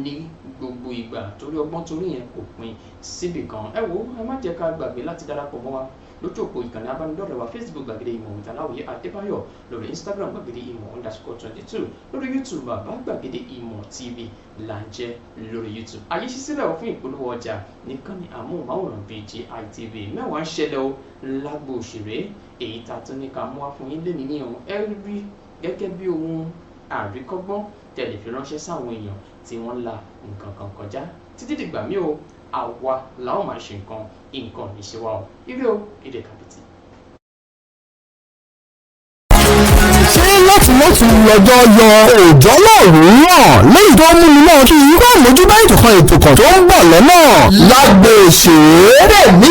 ní gbogbo ìgbà torí ọgbọ́n torí yẹn kò pin síbì kan. ẹ wo ẹ má jẹ́ ká gbàgbé láti darapọ̀ mọ́ wa lójú òpó ìkànnì abánidọ́rẹ̀ẹ́ wa Facebook gbàgede ìmọ̀ Ìtàláwìyé Adébáyọ̀, lórí Instagram gbàgede ìmọ̀ _22, lórí YouTube bàbá gbàgede ìmọ̀ TV là ń jẹ́ lórí YouTube. àyè ṣí sílẹ̀ fún ìpolówó ọjà níkànnì amóhùnmáwòrán BGI TV. mẹ́wàá ń ṣẹlẹ̀ o lágbo òṣèré èyí tá a tún ní ká mú wá fún yín lé nìyẹn ẹ rí gẹ́gẹ́ bí ohun àríkọ́gbọ́n tẹ̀lé fi ránṣẹ́ sáwọn èèyàn tí wọ́n la nǹkan kan kọjá. títí dìgbà mí o àwa làwọn máa ṣe nǹkan ní ṣe wá o. ire o, èdè kàbìtì. láti lọ́jọ́ yọ òòjọ́ náà rúràn lẹ́yìn tó mú mi náà kí irú àmójúbá ètò kan tó ń bọ̀ lọ́nà lágbo òṣèré. bẹ́ẹ̀ ni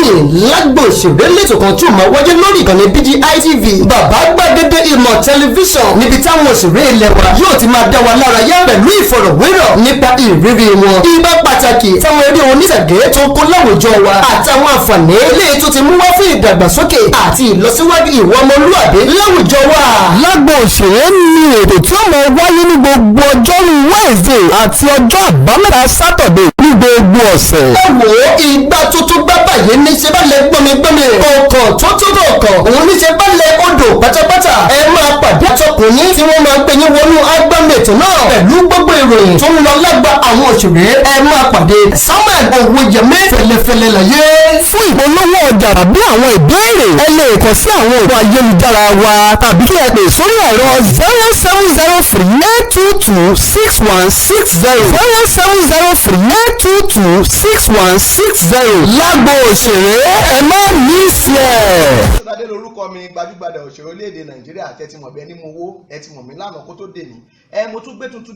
lágbo òṣèré lẹ́tọ̀ kan tí ò máa wáyé lórí ìkànnì BGI TV bàbá gbàgede ìmọ̀ tẹlifíṣàn níbi táwọn òṣèré ilẹ̀ wa yóò ti máa dá wa lára yá pẹ̀lú ìfọ̀rọ̀wérọ̀ nípa ìrírí wọn, ibà pàtàkì táwọn eré oníṣàgé tó kó láwùjọ wa àtàwọn àǹfààní eléyìí tó ti mú wá fún ìdàgbàsókè àti ìlọsíwájú ìwà ọmọlúwàbí láwùjọ wa. lágbo òṣèré ní ètò tí ó máa wáyé ní gbogbo ọjọ́rú Wednesday àti ọjọ́ àbámẹ́ta Saturday ní gbogbo ọ̀sẹ̀. ẹ wò ó ìgbà tuntun bá bàyẹ̀ ní ṣe bá lẹ gbọ́mi ọkọ̀ tó túbọ̀ kàn òun ní ṣe bá lẹ odò pátápátá. ẹ máa pàdé àtọkùnrin tí wọ́n máa gbé yín wọnú agbámẹ̀tò náà pẹ̀lú gbogbo ìròyìn tó ń lọ lágbà àwọn òṣèré. ẹ máa pàdé Samuel Owóyẹmí fẹ́lẹ́fẹ́lẹ́ láyé. fún ìpolówó ọjà tàbí àwọn ìbéèrè ẹ lè kàn sí àwọn òpó ayélujára wa tàbí kí ẹ pè sórí ẹ̀rọ 0703-822-6160 0703-822-6160. lágbo òṣèré ẹ má ní sí ẹ. Adé lórúkọ mi, gbajúgbajà òṣèré orílẹ̀-èdè Nàìjíríà tẹ́tí mọ̀ bí ẹni mo wó ẹ ti mọ̀ mí lánàá kó tó dé ní. mo tún gbé tuntun.